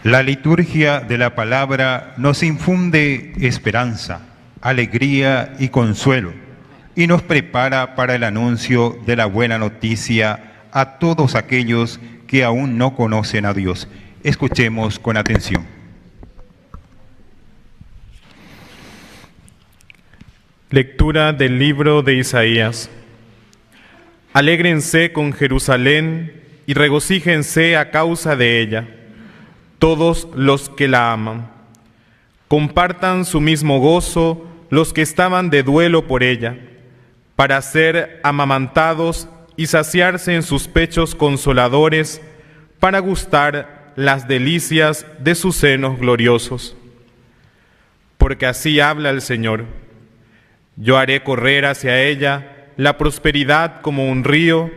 La liturgia de la palabra nos infunde esperanza, alegría y consuelo, y nos prepara para el anuncio de la buena noticia a todos aquellos que aún no conocen a Dios. Escuchemos con atención. Lectura del libro de Isaías. Alégrense con Jerusalén y regocíjense a causa de ella, todos los que la aman. Compartan su mismo gozo los que estaban de duelo por ella, para ser amamantados y saciarse en sus pechos consoladores, para gustar las delicias de sus senos gloriosos. Porque así habla el Señor: yo haré correr hacia ella la prosperidad como un río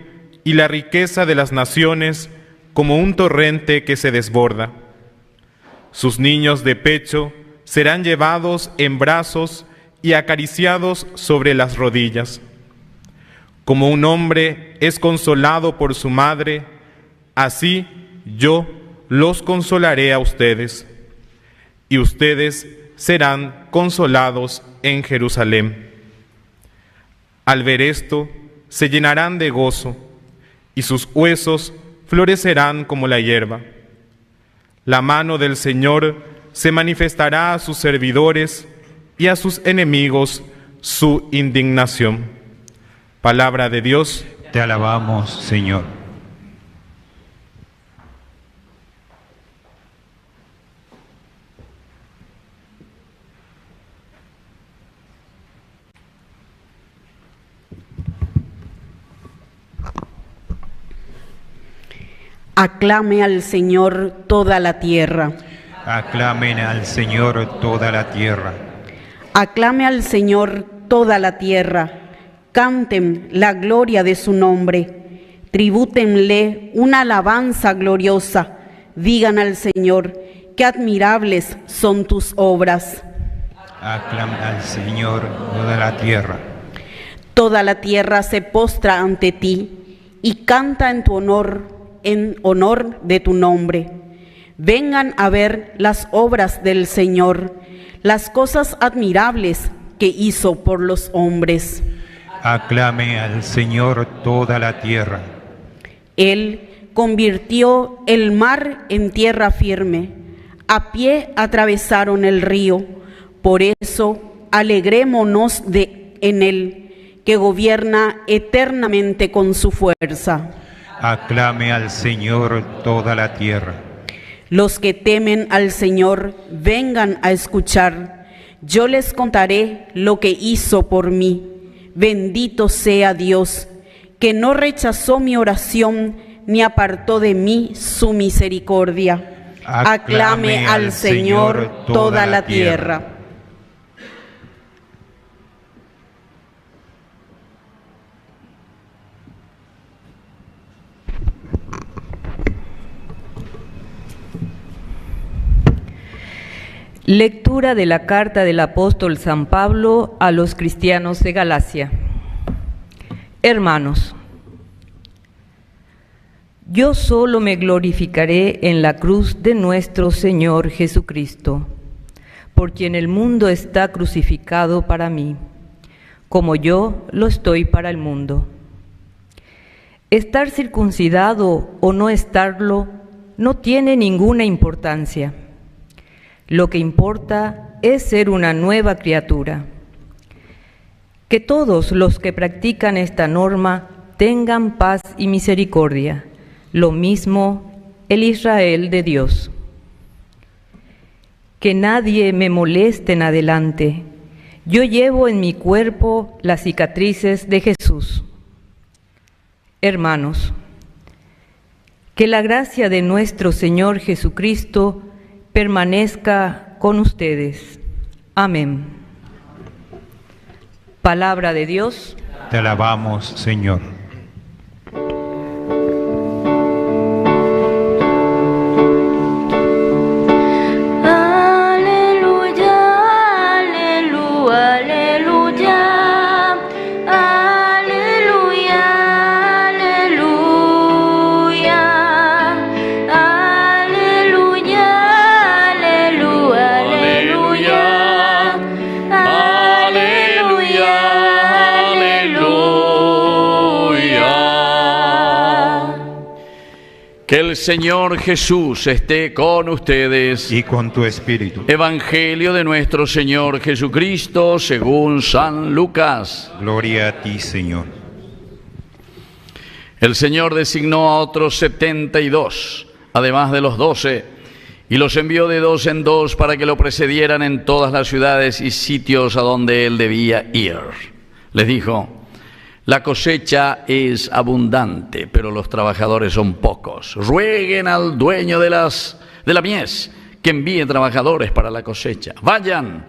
y la riqueza de las naciones como un torrente que se desborda. Sus niños de pecho serán llevados en brazos y acariciados sobre las rodillas. Como un hombre es consolado por su madre, así yo los consolaré a ustedes, y ustedes serán consolados en Jerusalén. Al ver esto, se llenarán de gozo, y sus huesos florecerán como la hierba. La mano del Señor se manifestará a sus servidores y a sus enemigos su indignación. Palabra de Dios. Te alabamos, Señor. Aclame al Señor toda la tierra. Aclamen al Señor toda la tierra. Aclame al Señor toda la tierra. Canten la gloria de su nombre. Tribútenle una alabanza gloriosa. Digan al Señor: qué admirables son tus obras. Aclamen al Señor toda la tierra. Toda la tierra se postra ante ti y canta en honor de tu nombre. Vengan a ver las obras del Señor, las cosas admirables que hizo por los hombres. Aclame al Señor toda la tierra. Él convirtió el mar en tierra firme, a pie atravesaron el río. Por eso alegrémonos en Él, que gobierna eternamente con su fuerza. Aclame al Señor toda la tierra. Los que temen al Señor, vengan a escuchar. Yo les contaré lo que hizo por mí. Bendito sea Dios, que no rechazó mi oración, ni apartó de mí su misericordia. Aclame al Señor toda la tierra. Lectura de la carta del apóstol San Pablo a los cristianos de Galacia. Hermanos, yo solo me glorificaré en la cruz de nuestro Señor Jesucristo, por quien el mundo está crucificado para mí, como yo lo estoy para el mundo. Estar circuncidado o no estarlo no tiene ninguna importancia. Lo que importa es ser una nueva criatura. Que todos los que practican esta norma tengan paz y misericordia, lo mismo el Israel de Dios. Que nadie me moleste en adelante. Yo llevo en mi cuerpo las cicatrices de Jesús. Hermanos, que la gracia de nuestro Señor Jesucristo permanezca con ustedes. Amén. Palabra de Dios. Te alabamos, Señor. Aleluya, aleluya, aleluya. Que el Señor Jesús esté con ustedes. Y con tu espíritu. Evangelio de nuestro Señor Jesucristo según San Lucas. Gloria a ti, Señor. El Señor designó a otros 72, además de los 12, y los envió de 2 en 2 para que lo precedieran en todas las ciudades y sitios a donde él debía ir. Les dijo: la cosecha es abundante, pero los trabajadores son pocos. Rueguen al dueño de la mies que envíe trabajadores para la cosecha. Vayan,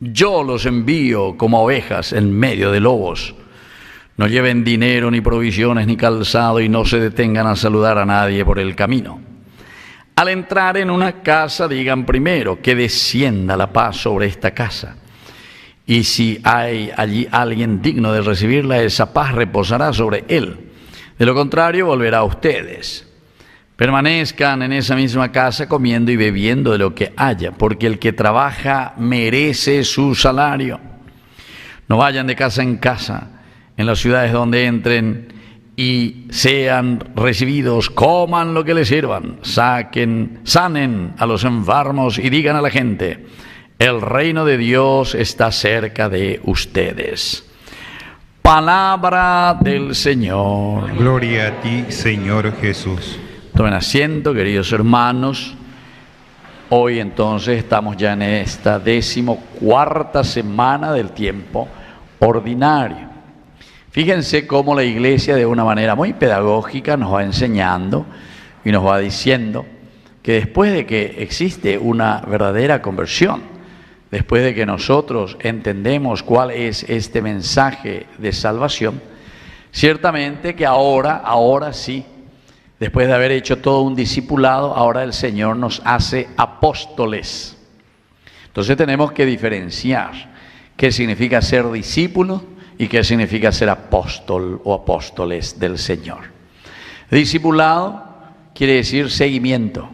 yo los envío como ovejas en medio de lobos. No lleven dinero, ni provisiones, ni calzado, y no se detengan a saludar a nadie por el camino. Al entrar en una casa, digan primero: que descienda la paz sobre esta casa. Y si hay allí alguien digno de recibirla, esa paz reposará sobre él. De lo contrario, volverá a ustedes. Permanezcan en esa misma casa comiendo y bebiendo de lo que haya, porque el que trabaja merece su salario. No vayan de casa en casa. En las ciudades donde entren y sean recibidos, coman lo que les sirvan, sanen a los enfermos y digan a la gente: el reino de Dios está cerca de ustedes. Palabra del Señor. Gloria a ti, Señor Jesús. Tomen asiento, queridos hermanos. Hoy entonces estamos ya en esta 14ª semana del tiempo ordinario. Fíjense cómo la Iglesia, de una manera muy pedagógica, nos va enseñando y nos va diciendo que después de que existe una verdadera conversión, después de que nosotros entendemos cuál es este mensaje de salvación, ciertamente que ahora sí, después de haber hecho todo un discipulado, ahora el Señor nos hace apóstoles. Entonces tenemos que diferenciar qué significa ser discípulo y qué significa ser apóstol o apóstoles del Señor. Discipulado quiere decir seguimiento.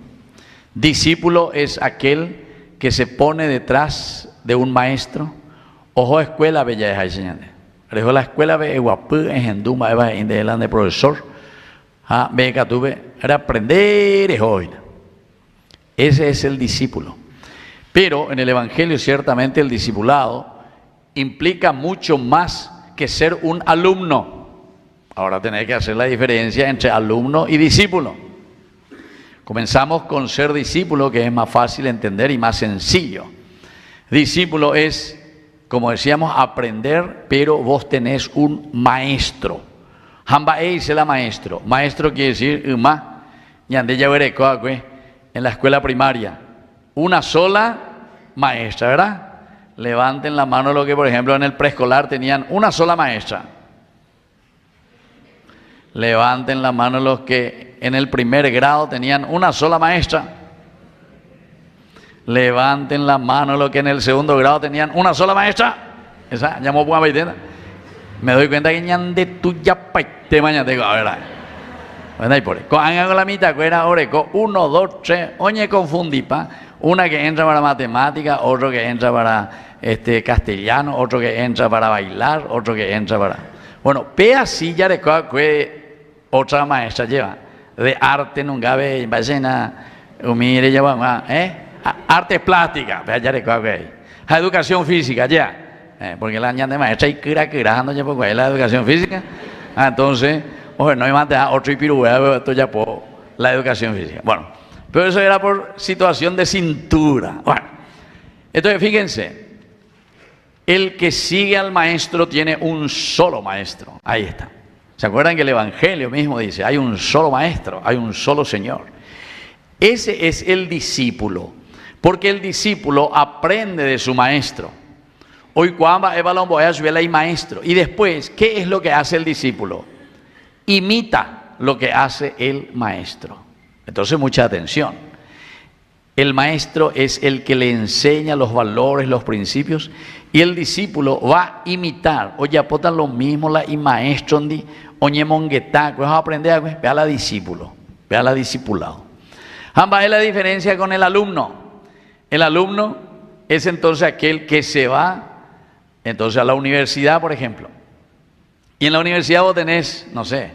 Discípulo es aquel que se pone detrás de un maestro. Ojo, escuela bella es enseñante. Rejo la escuela ve guapu en henduma eva en delante profesor. Ah, ve que tuve era aprender hoy. Ese es el discípulo. Pero en el Evangelio ciertamente el discipulado implica mucho más que ser un alumno. Ahora tenés que hacer la diferencia entre alumno y discípulo. Comenzamos con ser discípulo, que es más fácil entender y más sencillo. Discípulo es, como decíamos, aprender, pero vos tenés un maestro. Hamba se la maestro. Maestro quiere decir uma, en la escuela primaria. Una sola maestra, ¿verdad? Levanten la mano los que, por ejemplo, en el preescolar tenían una sola maestra. Levanten la mano los que en el primer grado tenían una sola maestra. Levanten la mano los que en el segundo grado tenían una sola maestra. Esa llamó Juan Baitena. Me doy cuenta que ñan de tuya paite mañana tengo, ¿verdad? Bueno, y por ahí. Con la mitad, que era oreco, 1, 2, 3, oñe confundipa. Una que entra para matemática, otro que entra para castellano, otro que entra para bailar, otro que entra para... Bueno, así ya recuerdo que otra maestra lleva. De arte nunca ve, ballena, mire, ya va, artes plásticas, ya recuerdo que hay. Educación física, ya. Porque la añade maestra y curando ya poco la educación física. Entonces, oye, no hay más de otro y piruea, esto ya por la educación física. Bueno, pero eso era por situación de cintura. Bueno, entonces fíjense, el que sigue al maestro tiene un solo maestro. Ahí está. ¿Se acuerdan que el Evangelio mismo dice, hay un solo maestro, hay un solo Señor? Ese es el discípulo, porque el discípulo aprende de su maestro. Hoy cuando voy a subir al maestro. Y después, ¿qué es lo que hace el discípulo? Imita lo que hace el maestro. Entonces, mucha atención. El maestro es el que le enseña los valores, los principios, y el discípulo va a imitar. Oye, apotan lo mismo la y maestro, oye, mongueta, pues a aprender, ve a la discípulo, ve a la discipulado. Ambas es la diferencia con el alumno. El alumno es entonces aquel que se va entonces a la universidad, por ejemplo. Y en la universidad vos tenés, no sé,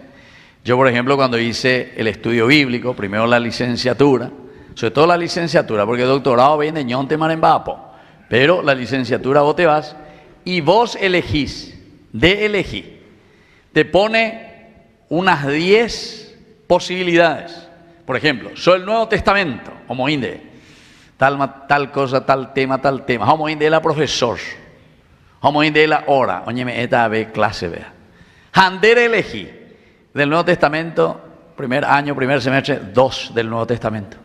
Yo, por ejemplo, cuando hice el estudio bíblico, primero la licenciatura, sobre todo la licenciatura, porque el doctorado viene ñonte marembapo, pero la licenciatura vos te vas y vos elegís, te pone unas 10 posibilidades. Por ejemplo, soy el Nuevo Testamento, como inde, tal cosa, tal tema, como inde la profesor, como inde la hora, oye, esta vez clase, vea. Hander elegí del Nuevo Testamento, primer año, primer semestre, 2 del Nuevo Testamento.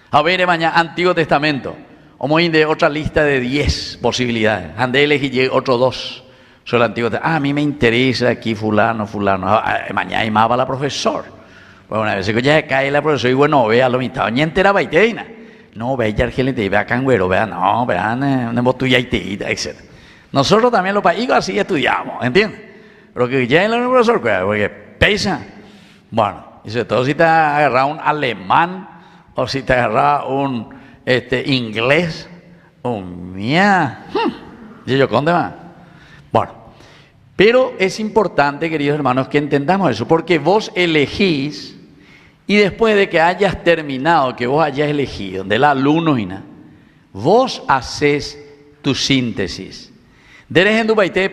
A ver, mañana, Antiguo Testamento, como inde otra lista de 10 posibilidades. Hander elegí otro 2 sobre el Antiguo Testamento. A mí me interesa aquí fulano. Mañana llamaba la profesor. Pues una vez que ya cae la profesora y bueno, vea lo mitad, ni entera baiteina. No, vea ya argelite, vea cangüero, vea, no, vea, no botuya etc. Nosotros también los países así estudiamos, ¿entiendes? Pero que ya en el profesor, porque pesa. Bueno, y sobre todo si te agarra un alemán o si te agarra un inglés, mía, y yo conde más. Bueno, pero es importante, queridos hermanos, que entendamos eso, porque vos elegís. Y después de que hayas terminado, que vos hayas elegido, del alumno, vos haces tu síntesis. Deres en tu baite,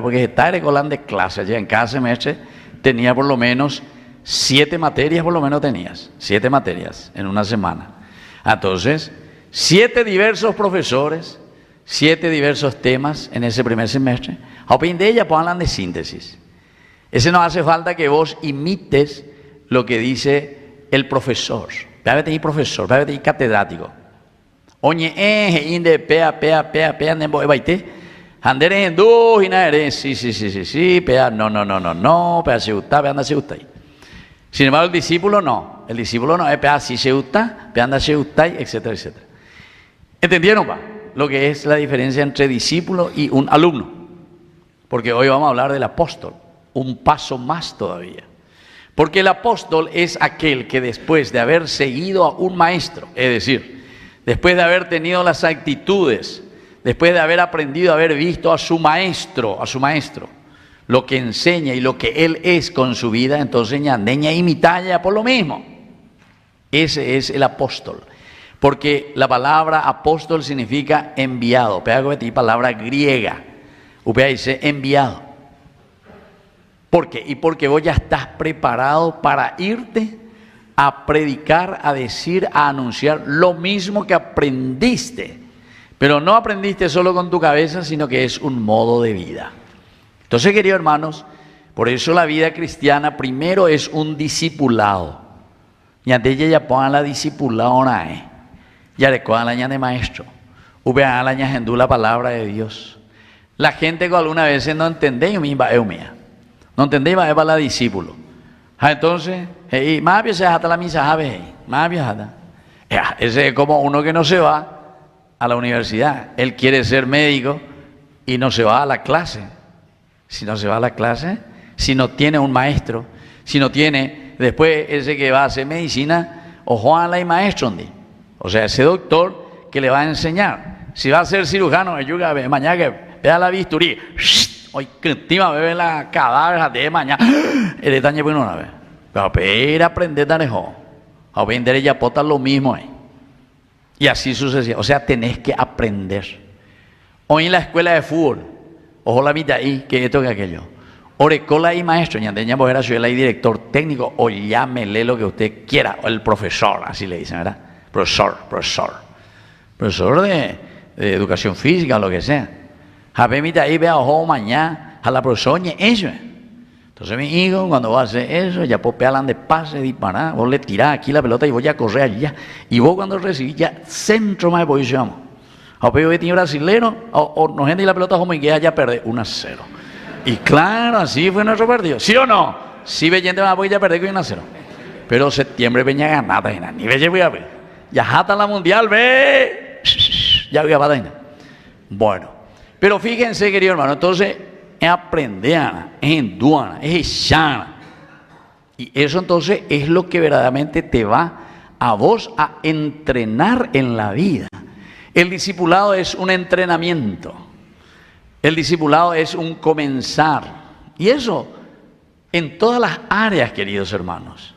porque está recolando de clase, ya en cada semestre tenía por lo menos 7 materias, por lo menos tenías, 7 materias en una semana. Entonces, 7 diversos profesores, 7 diversos temas en ese primer semestre. A fin de ella, pues hablan de síntesis. Ese no hace falta que vos imites lo que dice el profesor. Pégate y profesor, pégate y catedrático. Oye, inde, pea, nembo, baite. Andere en dos y nada, sí, pea, no, pea, se gusta, pea, anda, se gusta. Sin embargo, el discípulo no, pea, sí se gusta, pea, anda, se gusta, etcétera, etcétera. ¿Entendieron, pa? Lo que es la diferencia entre discípulo y un alumno. Porque hoy vamos a hablar del apóstol. Un paso más todavía. Porque el apóstol es aquel que después de haber seguido a un maestro, es decir, después de haber tenido las actitudes, después de haber aprendido, haber visto a su maestro, lo que enseña y lo que él es con su vida, entonces ñandeña imitalla por lo mismo. Ese es el apóstol. Porque la palabra apóstol significa enviado. Palabra griega. Upea dice enviado. ¿Por qué? Y porque vos ya estás preparado para irte a predicar, a decir, a anunciar lo mismo que aprendiste. Pero no aprendiste solo con tu cabeza, sino que es un modo de vida. Entonces, queridos hermanos, por eso la vida cristiana primero es un discipulado. Y antes ya pongan la discipulado, ya le cojan la ña de maestro. Vean la ña gendú la palabra de Dios. La gente que algunas veces no entiende, yo misma mía. No entendéis, va a la discípulo. Entonces, más bien se jata la misa, más bien jata. Ese es como uno que no se va a la universidad. Él quiere ser médico y no se va a la clase. Si no se va a la clase, si no tiene un maestro, si no tiene, después ese que va a hacer medicina, ojo a la maestro, o sea, ese doctor que le va a enseñar. Si va a ser cirujano, mañana que vea la bisturí. Hoy cristima bebe la cadáver de mañana. El detalle bueno una vez. Pero para aprender tarejo. A aprender ella pota lo mismo. Y así sucesivamente. O sea, tenés que aprender. Hoy en la escuela de fútbol, ojo la mitad ahí, que esto que aquello. Orecola y maestro, ñandeña pues era soy el director técnico, o llámele lo que usted quiera, o el profesor, así le dicen, ¿verdad? Profesor de educación física o lo que sea. A ver, mira, ahí vea, ojo, mañana, a la profesora, eso. Entonces, mi hijo, cuando va a hacer eso, ya pues pealan de pase, disparar, vos le tirás aquí la pelota y voy a correr allá. Y vos, cuando recibís, ya centro más de posición. A ver, yo tengo brasilero, o no gente y la pelota, como que ya perder 1-0. Y claro, así fue nuestro partido. ¿Sí o no? Sí, Bellente más porque ya perder con 1-0. Pero septiembre venía ganada, ni Bellente voy a ver. Ya jata la mundial, ve. Ya voy a ver. Bueno. Pero fíjense, querido hermano, entonces es aprender, es enduana, es echar. Y eso entonces es lo que verdaderamente te va a vos a entrenar en la vida. El discipulado es un entrenamiento. El discipulado es un comenzar. Y eso en todas las áreas, queridos hermanos.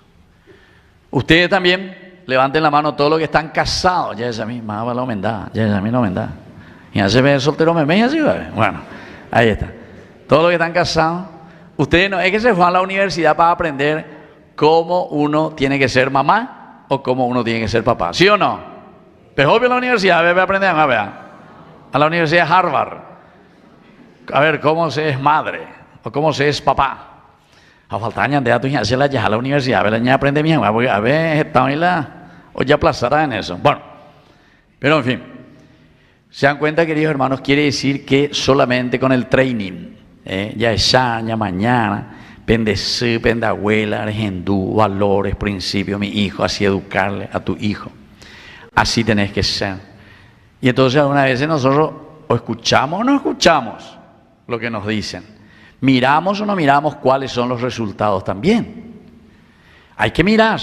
Ustedes también levanten la mano todos los que están casados. Ya es a mí, más va la humildad, ya es a mí la humildad. Y ya se ve el soltero me así, bueno, ahí está. Todos los que están casados, ustedes no es que se fueron a la universidad para aprender cómo uno tiene que ser mamá o cómo uno tiene que ser papá, ¿sí o no? Pero obvio la universidad, a aprender a la Universidad de Harvard, a ver cómo se es madre o cómo se es papá. A faltar de datos ya se la lleva a la universidad, a ver, ya aprende bien, porque a ver, está ahí o ya aplazará en eso. Bueno, pero en fin, se dan cuenta, queridos hermanos, quiere decir que solamente con el training, ya es ya mañana, pendecí, pendabuela, eres hindú, valores, principios, mi hijo, así educarle a tu hijo, así tenés que ser. Y entonces algunas veces nosotros o escuchamos o no escuchamos lo que nos dicen. Miramos o no miramos cuáles son los resultados también. Hay que mirar,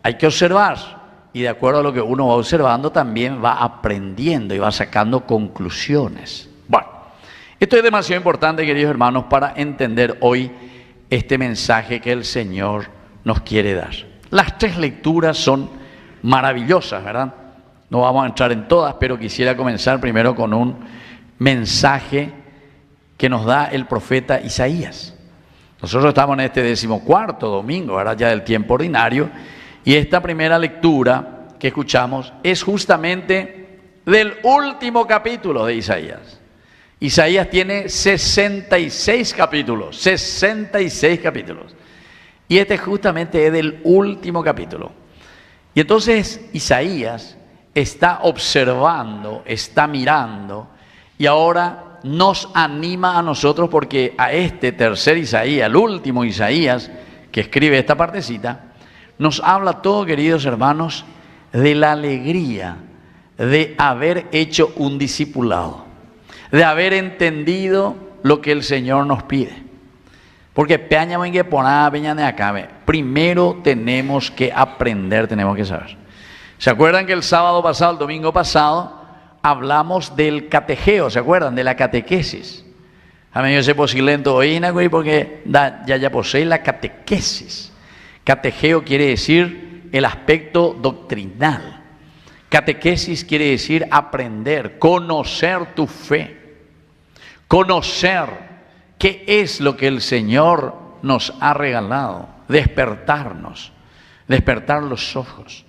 hay que observar. Y de acuerdo a lo que uno va observando también va aprendiendo y va sacando conclusiones. Bueno, esto es demasiado importante, queridos hermanos, para entender hoy este mensaje que el Señor nos quiere dar. Las 3 lecturas son maravillosas, ¿verdad? No vamos a entrar en todas, pero quisiera comenzar primero con un mensaje que nos da el profeta Isaías. Nosotros estamos en este 14º domingo, ¿verdad? Ya del tiempo ordinario, y esta primera lectura que escuchamos es justamente del último capítulo de Isaías. Isaías tiene 66 capítulos, 66 capítulos, y este justamente es del último capítulo. Y entonces Isaías está observando, está mirando, y ahora nos anima a nosotros porque a este tercer Isaías, el último Isaías que escribe esta partecita, nos habla todo, queridos hermanos, de la alegría de haber hecho un discipulado, de haber entendido lo que el Señor nos pide. Porque primero tenemos que aprender, tenemos que saber. ¿Se acuerdan que el sábado pasado, el domingo pasado, hablamos del catejeo? ¿Se acuerdan? De la catequesis. A mí yo sé posilento hoy, porque ya poseí la catequesis. Catejeo quiere decir el aspecto doctrinal. Catequesis quiere decir aprender, conocer tu fe, conocer qué es lo que el Señor nos ha regalado, despertarnos, despertar los ojos.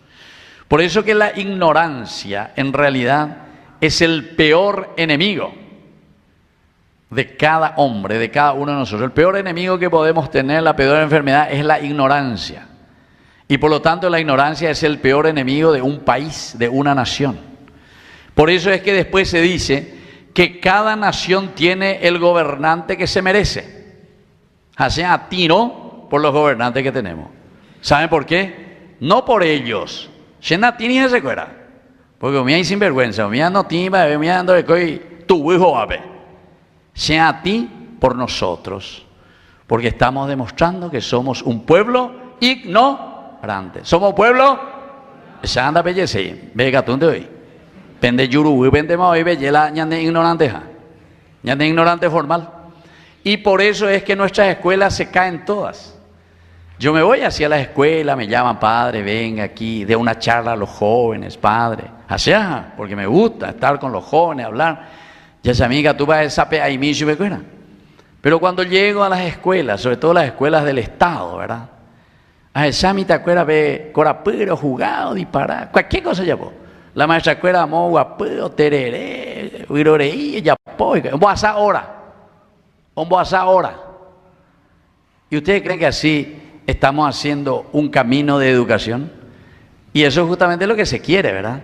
Por eso que la ignorancia en realidad es el peor enemigo de cada hombre, de cada uno de nosotros. El peor enemigo que podemos tener, la peor enfermedad, es la ignorancia. Y por lo tanto la ignorancia es el peor enemigo de un país, de una nación. Por eso es que después se dice que cada nación tiene el gobernante que se merece. Así a tiro por los gobernantes que tenemos. ¿Saben por qué? No por ellos. Porque me hay sinvergüenza, me no tiene, me ando de tu hijo a ver. Sea a ti por nosotros, porque estamos demostrando que somos un pueblo ignorante. Somos pueblo, se anda bellece, vega tunde hoy. Pende yuru, pende hoy bellela, ñande ignorante formal. Y por eso es que nuestras escuelas se caen todas. Yo me voy hacia la escuela, me llaman, padre, venga aquí, de una charla a los jóvenes, padre. Hacia, porque me gusta estar con los jóvenes, hablar. Ya esa amiga, tú vas a saber ahí mismo, me cuenta. Pero cuando llego a las escuelas, sobre todo las escuelas del Estado, ¿verdad? A esa mitad escuela ve corapero, jugado, disparar, cualquier cosa ya vos. La maestra escuela, mo, guapero, tereré, viroreí, ya po, vos ahora. ¿Y ustedes creen que así estamos haciendo un camino de educación? Y eso es justamente lo que se quiere, ¿verdad?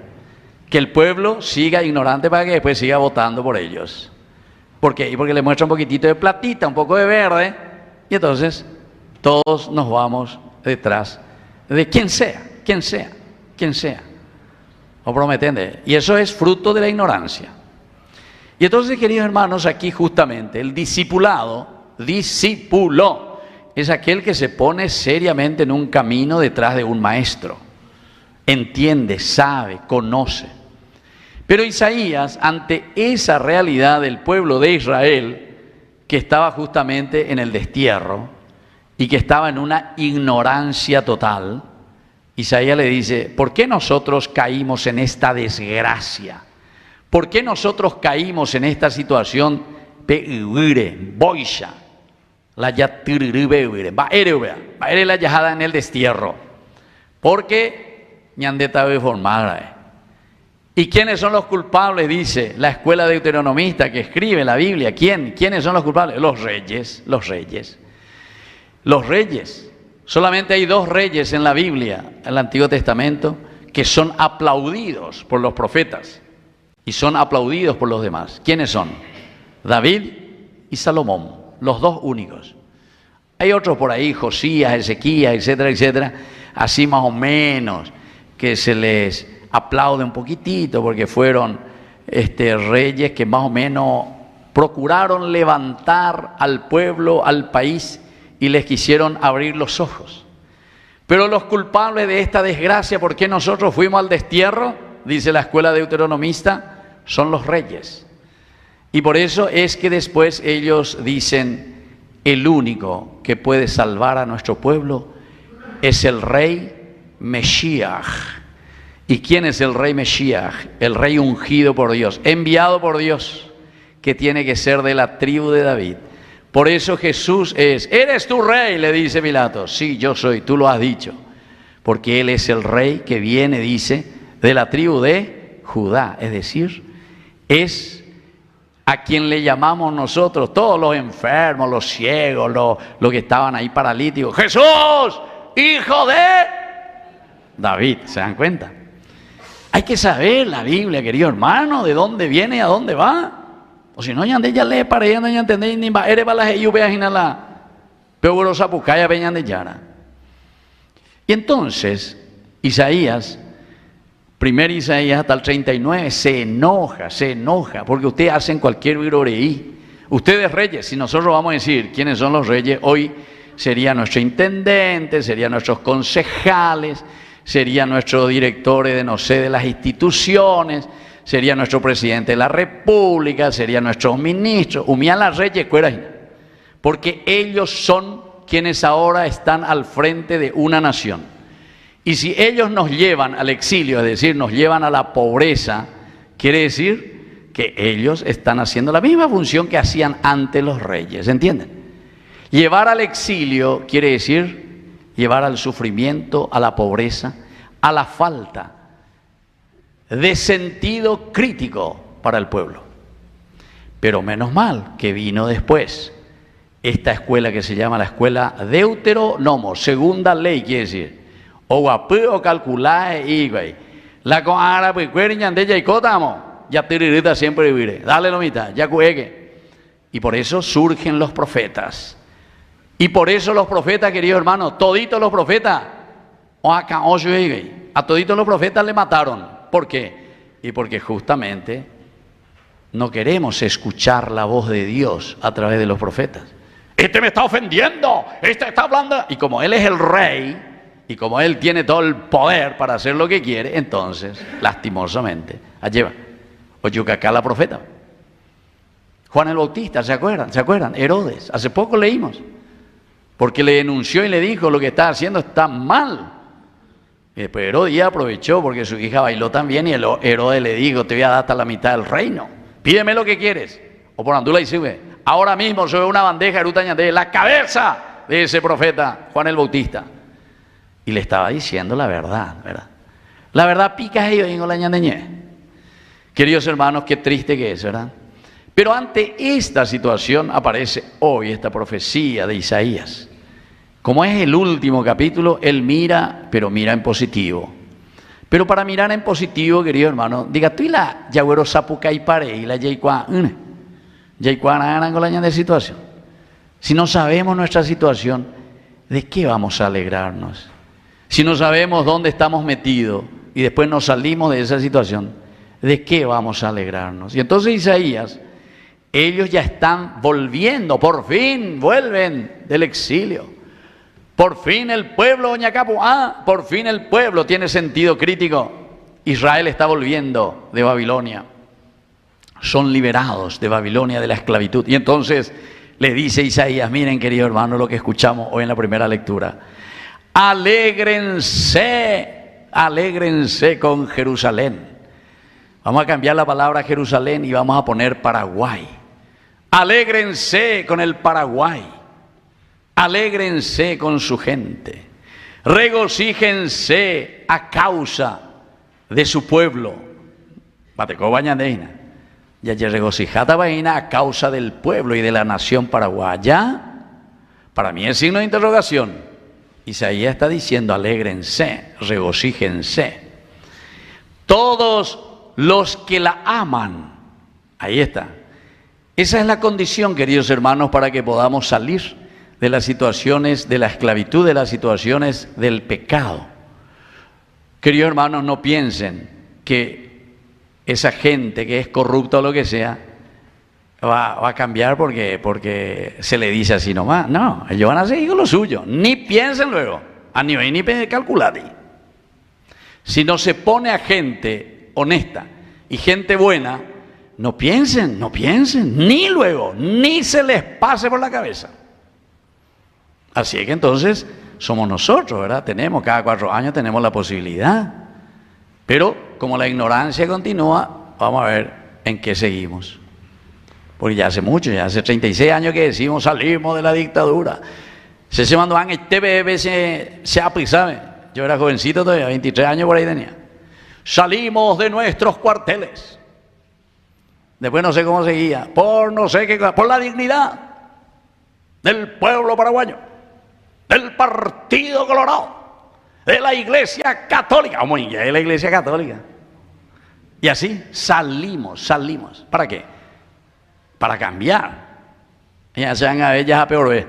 Que el pueblo siga ignorante para que después siga votando por ellos. ¿Por qué? Porque le muestra un poquitito de platita, un poco de verde, y entonces todos nos vamos detrás de quien sea. ¿O prometen? Y eso es fruto de la ignorancia. Y entonces, queridos hermanos, aquí justamente el discípulo, es aquel que se pone seriamente en un camino detrás de un maestro. Entiende, sabe, conoce. Pero Isaías, ante esa realidad del pueblo de Israel, que estaba justamente en el destierro y que estaba en una ignorancia total, Isaías le dice, ¿por qué nosotros caímos en esta desgracia? ¿Por qué nosotros caímos en esta situación? La yajada en el destierro. Porque ñandeta formada. ¿Y quiénes son los culpables? Dice la escuela deuteronomista que escribe la Biblia. ¿Quiénes son los culpables? Los reyes. Los reyes. Solamente hay 2 reyes en la Biblia, en el Antiguo Testamento, que son aplaudidos por los profetas y son aplaudidos por los demás. ¿Quiénes son? David y Salomón, los 2 únicos. Hay otros por ahí, Josías, Ezequías, etcétera, etcétera, así más o menos, que se les aplaude un poquitito porque fueron reyes que más o menos procuraron levantar al pueblo, al país, y les quisieron abrir los ojos. Pero los culpables de esta desgracia, ¿por qué nosotros fuimos al destierro? Dice la escuela deuteronomista, son los reyes. Y por eso es que después ellos dicen, el único que puede salvar a nuestro pueblo es el rey Mesías. ¿Y quién es el rey Mesías? El rey ungido por Dios, enviado por Dios, que tiene que ser de la tribu de David. Por eso Jesús ¿eres tú rey? Le dice Pilato. Sí, yo soy, tú lo has dicho. Porque Él es el rey que viene, dice, de la tribu de Judá. Es decir, es a quien le llamamos nosotros, todos los enfermos, los ciegos, los que estaban ahí paralíticos. Jesús, hijo de David, ¿se dan cuenta? Hay que saber la Biblia, querido hermano, de dónde viene y a dónde va. O si no, ya lee para ella, no entendéis ni va, eres para la y pero sapucaya veñan de yara. Y entonces, Isaías, primer Isaías hasta el 39, se enoja, porque ustedes hacen cualquier viroreí. Ustedes reyes, si nosotros vamos a decir quiénes son los reyes, hoy sería nuestro intendente, serían nuestros concejales, serían nuestros directores de no sé, de las instituciones, sería nuestro presidente de la república, serían nuestros ministros, humían las reyes, porque ellos son quienes ahora están al frente de una nación. Y si ellos nos llevan al exilio, es decir, nos llevan a la pobreza, quiere decir que ellos están haciendo la misma función que hacían antes los reyes, ¿entienden? Llevar al exilio quiere decir llevar al sufrimiento, a la pobreza, a la falta de sentido crítico para el pueblo. Pero menos mal que vino después esta escuela que se llama la escuela Deuteronomo, segunda ley, quiere decir, o guapeo calcular y la con árabe cuerñan de yaicotamo, ya tiririta siempre viviré, dale lo mitad, ya cuegue. Y por eso surgen los profetas. Y por eso los profetas, queridos hermanos, toditos los profetas, a toditos los profetas le mataron. ¿Por qué? Y porque justamente no queremos escuchar la voz de Dios a través de los profetas. Este me está ofendiendo, este está hablando. Y como Él es el rey, y como Él tiene todo el poder para hacer lo que quiere, entonces, lastimosamente, allá Oyucacá la profeta. Juan el Bautista, ¿se acuerdan? ¿Se acuerdan? Herodes, hace poco leímos. Porque le denunció y le dijo, lo que está haciendo está mal. Y después Herodes aprovechó porque su hija bailó también y Herodes le dijo, te voy a dar hasta la mitad del reino. Pídeme lo que quieres. O por andula y sube. Ahora mismo sobre una bandeja de la cabeza de ese profeta, Juan el Bautista. Y le estaba diciendo la verdad, ¿verdad? La verdad pica ellos en la ñandeñé. Queridos hermanos, qué triste que es, ¿verdad? Pero ante esta situación aparece hoy esta profecía de Isaías. Como es el último capítulo, él mira, pero mira en positivo. Pero para mirar en positivo, querido hermano, diga tú y la yagüero sapuca y pare y la yaicua ganan con la ñan de situación. Si no sabemos nuestra situación, ¿de qué vamos a alegrarnos? Si no sabemos dónde estamos metidos y después nos salimos de esa situación, ¿de qué vamos a alegrarnos? Y entonces Isaías, ellos ya están volviendo, por fin vuelven del exilio. Por fin el pueblo, doña Capu, por fin el pueblo tiene sentido crítico. Israel está volviendo de Babilonia. Son liberados de Babilonia, de la esclavitud. Y entonces le dice Isaías, miren querido hermano lo que escuchamos hoy en la primera lectura. Alégrense, alégrense con Jerusalén. Vamos a cambiar la palabra Jerusalén y vamos a poner Paraguay. Alégrense con el Paraguay. Alégrense con su gente. Regocíjense a causa de su pueblo. Bateco bañadeina. Ya regocijata vaina a causa del pueblo y de la nación paraguaya. Para mí es signo de interrogación. Isaías está diciendo alégrense, regocíjense. Todos los que la aman. Ahí está. Esa es la condición, queridos hermanos, para que podamos salir de las situaciones de la esclavitud, de las situaciones del pecado. Queridos hermanos, no piensen que esa gente que es corrupta o lo que sea va a cambiar porque se le dice así nomás. No, ellos van a seguir con lo suyo. Ni piensen luego, a nivel ni calcular. Si no se pone a gente honesta y gente buena, no piensen, ni luego, ni se les pase por la cabeza. Así es que entonces somos nosotros, ¿verdad? Cada 4 años tenemos la posibilidad. Pero como la ignorancia continúa, vamos a ver en qué seguimos. Porque ya hace mucho, ya hace 36 años que decimos salimos de la dictadura. Se mandó en el TVB, se aprisabe. Yo era jovencito todavía, 23 años por ahí tenía. Salimos de nuestros cuarteles. Después no sé cómo seguía. Por no sé qué, por la dignidad del pueblo paraguayo, del Partido Colorado, de la Iglesia Católica. Vamos, ya es la Iglesia Católica. Y así salimos. ¿Para qué? Para cambiar. Ya se van a ver, ya a peor vez.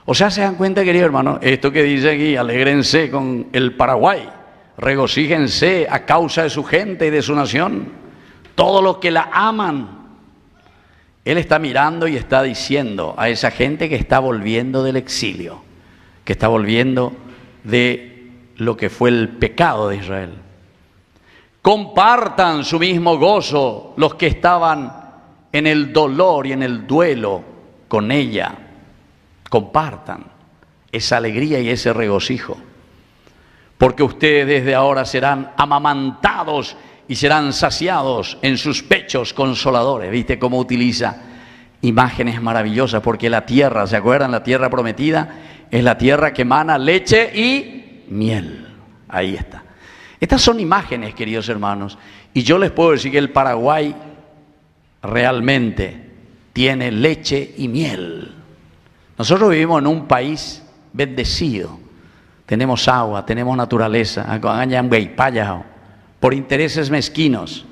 O sea, se dan cuenta, querido hermano, esto que dice aquí, alégrense con el Paraguay, regocíjense a causa de su gente y de su nación, todos los que la aman. Él está mirando y está diciendo a esa gente que está volviendo del exilio, que está volviendo de lo que fue el pecado de Israel. Compartan su mismo gozo los que estaban en el dolor y en el duelo con ella. Compartan esa alegría y ese regocijo, porque ustedes desde ahora serán amamantados y serán saciados en sus pechos consoladores. ¿Viste cómo utiliza imágenes maravillosas? Porque la tierra, ¿se acuerdan? La tierra prometida es la tierra que emana leche y miel. Ahí está. Estas son imágenes, queridos hermanos, y yo les puedo decir que el Paraguay realmente tiene leche y miel. Nosotros vivimos en un país bendecido. Tenemos agua, tenemos naturaleza, por intereses mezquinos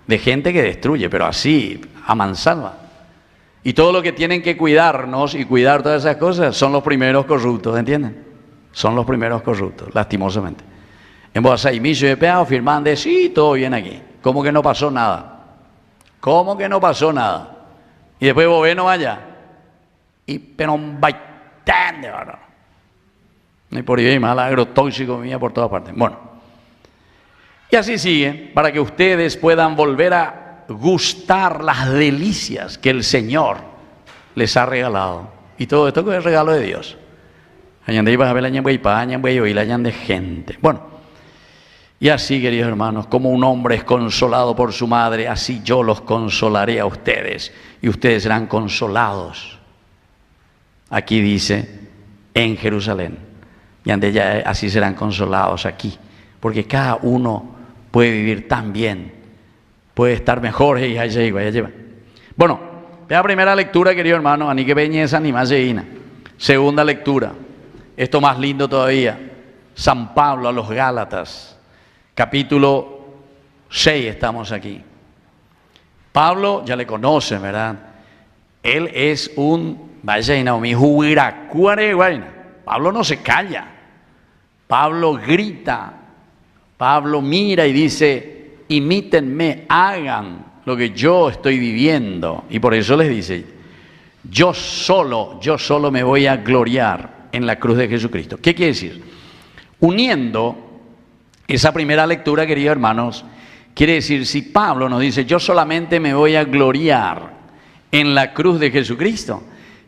de gente que destruye, pero así, a mansalva. Y todo lo que tienen que cuidarnos y cuidar todas esas cosas son los primeros corruptos, ¿entienden? Son los primeros corruptos, lastimosamente. En Boasá y Millo de Peao firman de sí, todo bien aquí. ¿Cómo que no pasó nada? ¿Cómo que no pasó nada? Y después vos no vaya. Y pero un baitán de verdad. Y por ahí más agrotóxico mía por todas partes. Bueno. Y así sigue, para que ustedes puedan volver a gustar las delicias que el Señor les ha regalado. Y todo esto que es regalo de Dios. De gente. Bueno, y así, queridos hermanos, como un hombre es consolado por su madre, así yo los consolaré a ustedes, y ustedes serán consolados. Aquí dice, en Jerusalén, y ande ya así serán consolados aquí, porque cada uno puede vivir tan bien, puede estar mejor. Bueno, la primera lectura, querido hermano, ani que peñeza ni más llena. Segunda lectura, esto más lindo todavía, San Pablo a los Gálatas, capítulo 6 estamos aquí. Pablo, ya le conocen, ¿verdad? Él es un, Pablo no se calla, Pablo grita, Pablo mira y dice, imítenme, hagan lo que yo estoy viviendo. Y por eso les dice, yo solo me voy a gloriar en la cruz de Jesucristo. ¿Qué quiere decir? Uniendo esa primera lectura, queridos hermanos, quiere decir, si Pablo nos dice, yo solamente me voy a gloriar en la cruz de Jesucristo.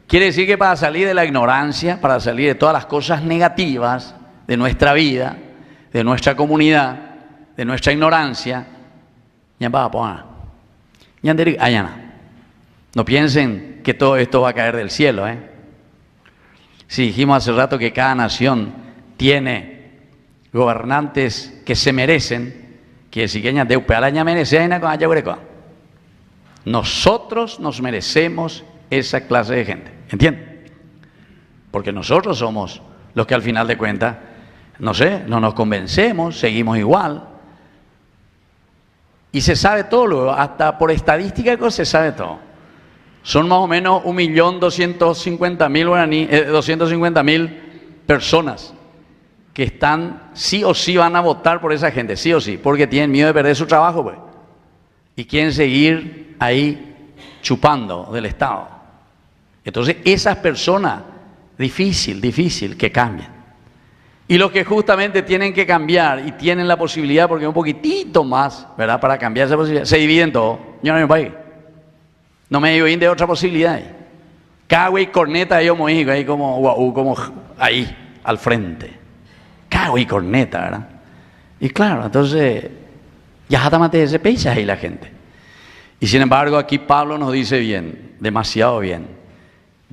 Quiere decir que para salir de la ignorancia, para salir de todas las cosas negativas de nuestra vida, de nuestra comunidad, de nuestra ignorancia, no piensen que todo esto va a caer del cielo. Si dijimos hace rato que cada nación tiene gobernantes que se merecen, que si que nosotros nos merecemos esa clase de gente, ¿entienden? Porque nosotros somos los que al final de cuentas, no nos convencemos, seguimos igual. Y se sabe todo, luego, hasta por estadística se sabe todo. Son más o menos 1.250.000 personas que están, sí o sí van a votar por esa gente, sí o sí, porque tienen miedo de perder su trabajo, pues. Y quieren seguir ahí chupando del Estado. Entonces, esas personas, difícil que cambien. Y los que justamente tienen que cambiar y tienen la posibilidad, porque un poquitito más, ¿verdad?, para cambiar esa posibilidad, se dividen todo. Yo no me voy. No me digo de otra posibilidad. Cago y corneta, yo México, ahí como ahí, al frente. Cago y corneta, ¿verdad? Y claro, entonces, ya mate ese paisaje y la gente. Y sin embargo, aquí Pablo nos dice bien, demasiado bien.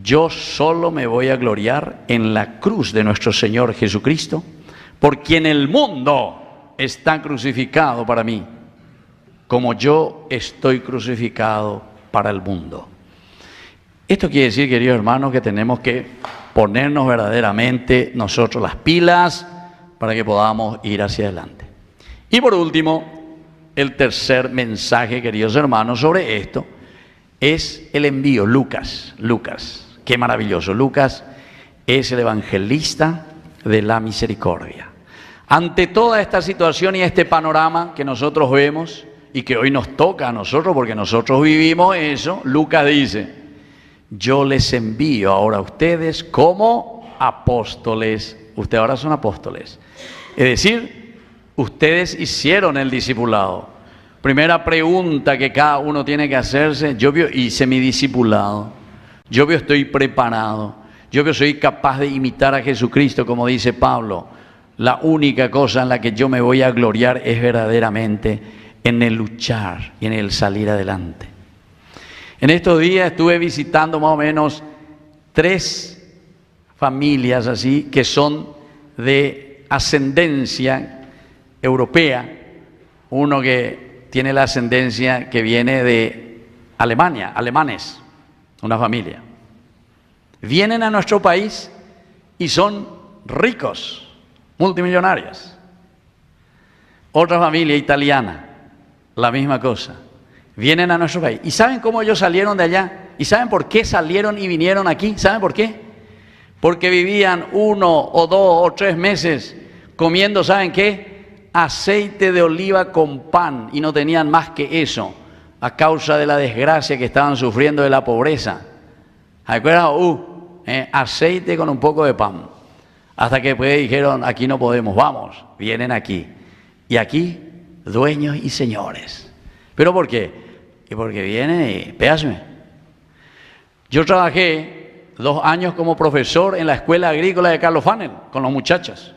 Yo solo me voy a gloriar en la cruz de nuestro Señor Jesucristo, por quien el mundo está crucificado para mí, como yo estoy crucificado para el mundo. Esto quiere decir, queridos hermanos, que tenemos que ponernos verdaderamente nosotros las pilas para que podamos ir hacia adelante. Y por último, el tercer mensaje, queridos hermanos, sobre esto es el envío. Lucas, qué maravilloso. Lucas es el evangelista de la misericordia. Ante toda esta situación y este panorama que nosotros vemos y que hoy nos toca a nosotros, porque nosotros vivimos eso, Lucas dice: yo les envío ahora a ustedes como apóstoles. Ustedes ahora son apóstoles. Es decir, ustedes hicieron el discipulado. Primera pregunta que cada uno tiene que hacerse: yo hice mi discipulado. Yo estoy preparado. Yo soy capaz de imitar a Jesucristo, como dice Pablo. La única cosa en la que yo me voy a gloriar es verdaderamente en el luchar y en el salir adelante. En estos días estuve visitando más o menos 3 familias así que son de ascendencia europea. Uno que tiene la ascendencia que viene de Alemania, alemanes, una familia. Vienen a nuestro país y son ricos, multimillonarios. Otra familia italiana, la misma cosa. Vienen a nuestro país. ¿Y saben cómo ellos salieron de allá? ¿Y saben por qué salieron y vinieron aquí? ¿Saben por qué? Porque vivían 1 o 2 o 3 meses comiendo, ¿saben qué? Aceite de oliva con pan, y no tenían más que eso, a causa de la desgracia que estaban sufriendo de la pobreza. ¿Recuerdan? Aceite con un poco de pan. Hasta que después dijeron: aquí no podemos, vamos, vienen aquí. Y aquí, dueños y señores. ¿Pero por qué? Y porque vienen y, péasme. Yo trabajé 2 años como profesor en la escuela agrícola de Carlos Fanel, con los muchachos.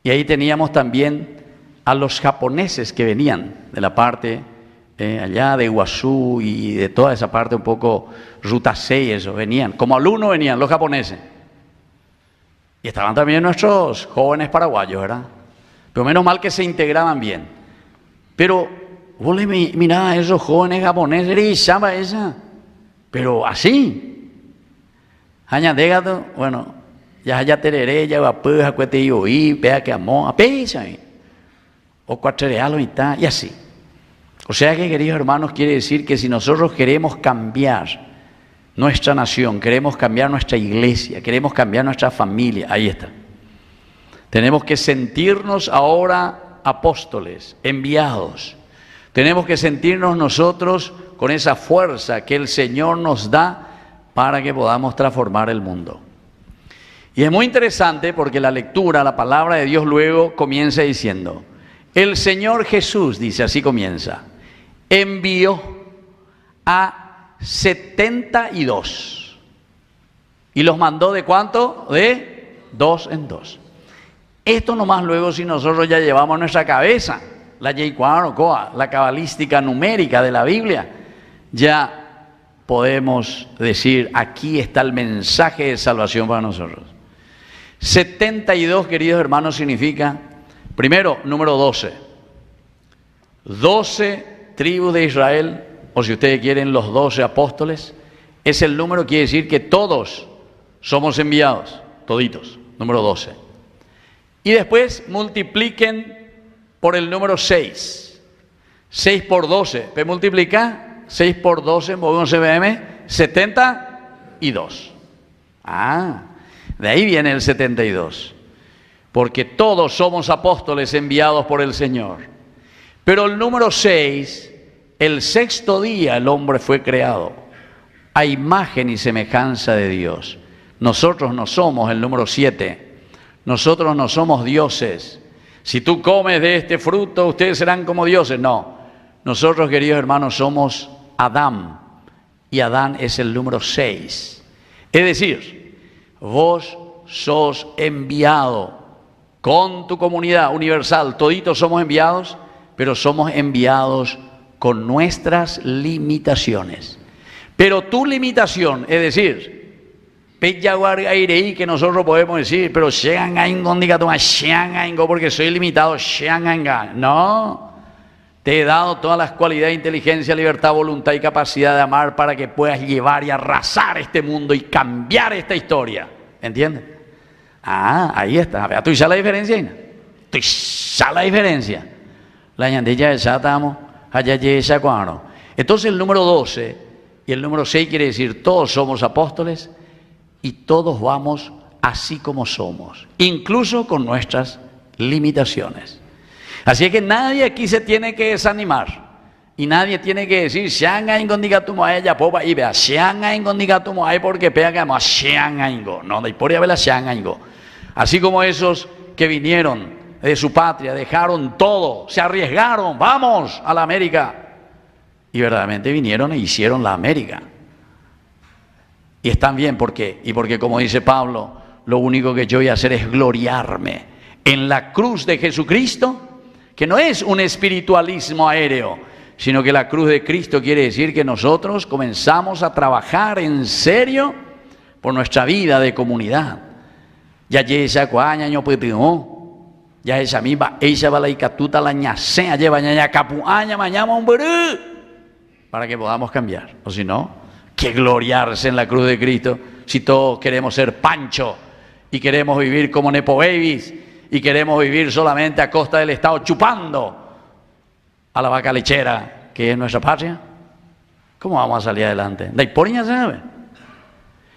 Y ahí teníamos también a los japoneses que venían de la parte allá de Iguazú y de toda esa parte un poco Ruta 6, eso, venían. Como alumnos venían los japoneses. Y estaban también nuestros jóvenes paraguayos, ¿verdad? Pero menos mal que se integraban bien. Pero vos le mirás a esos jóvenes japoneses y llama esa. Pero así. Añadégado, bueno, ya tereré, ya va pues, a cuete y oí, pea que amó, a pesa. O cuatrealo y tal, y así. O sea que, queridos hermanos, quiere decir que si nosotros queremos cambiar nuestra nación, queremos cambiar nuestra iglesia, queremos cambiar nuestra familia, ahí está. Tenemos que sentirnos ahora apóstoles, enviados. Tenemos que sentirnos nosotros con esa fuerza que el Señor nos da para que podamos transformar el mundo. Y es muy interesante porque la lectura, la palabra de Dios luego comienza diciendo: el Señor Jesús, dice, así comienza, envió a 72. ¿Y los mandó de cuánto? De 2 en 2. Esto nomás luego si nosotros ya llevamos en nuestra cabeza la cabalística numérica de la Biblia, ya podemos decir, aquí está el mensaje de salvación para nosotros. 72, queridos hermanos, significa, primero, número 12. 12 tribus de Israel, o si ustedes quieren, los 12 apóstoles, es el número, quiere decir que todos somos enviados, toditos, número 12. Y después multipliquen por el número 6. 6 por 12. ¿Pe multiplica? 6 por 12, movemos CBM, 72. De ahí viene el 72. Porque todos somos apóstoles enviados por el Señor. Pero el número 6, el sexto día el hombre fue creado a imagen y semejanza de Dios. Nosotros no somos el número 7. Nosotros no somos dioses. Si tú comes de este fruto, ustedes serán como dioses. No. Nosotros, queridos hermanos, somos Adán. Y Adán es el número 6. Es decir, vos sos enviado con tu comunidad universal. Toditos somos enviados, pero somos enviados con nuestras limitaciones. Pero tu limitación, es decir, que nosotros podemos decir, pero porque soy limitado, no, te he dado todas las cualidades, inteligencia, libertad, voluntad y capacidad de amar para que puedas llevar y arrasar este mundo y cambiar esta historia, ¿entiendes? Ahí está, ¿tú sabes la diferencia? ¿Tú sabes la diferencia? La ñandilla ya estamos, allá ya cuando. Entonces el número 12 y el número 6 quiere decir, todos somos apóstoles, y todos vamos así como somos, incluso con nuestras limitaciones. Así es que nadie aquí se tiene que desanimar. Y nadie tiene que decir, porque no, así como esos que vinieron de su patria, dejaron todo, se arriesgaron, vamos a la América. Y verdaderamente vinieron e hicieron la América. Y están bien, ¿por qué? Y porque, como dice Pablo, lo único que yo voy a hacer es gloriarme en la cruz de Jesucristo, que no es un espiritualismo aéreo, sino que la cruz de Cristo quiere decir que nosotros comenzamos a trabajar en serio por nuestra vida de comunidad. Ya esa cuaña ño pepino, ya esa misma, esa va la icatuta la ñasea, lleva ñaña capuaña, mañana un berú, para que podamos cambiar, o si no, que gloriarse en la cruz de Cristo si todos queremos ser Pancho y queremos vivir como Nepo Babies y queremos vivir solamente a costa del Estado chupando a la vaca lechera que es nuestra patria. ¿Cómo vamos a salir adelante?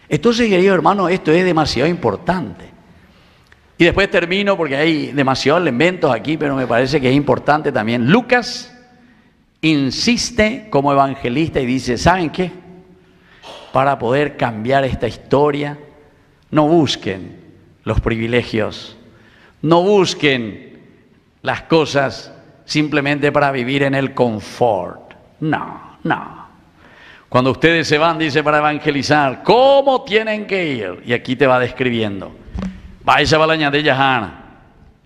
Entonces, querido hermano, esto es demasiado importante. Y después termino porque hay demasiados elementos aquí, pero me parece que es importante también. Lucas insiste como evangelista y dice, ¿saben qué? Para poder cambiar esta historia, no busquen los privilegios, no busquen las cosas simplemente para vivir en el confort. No. Cuando ustedes se van, dice, para evangelizar, ¿cómo tienen que ir? Y aquí te va describiendo. Vaya balaña de Yahana.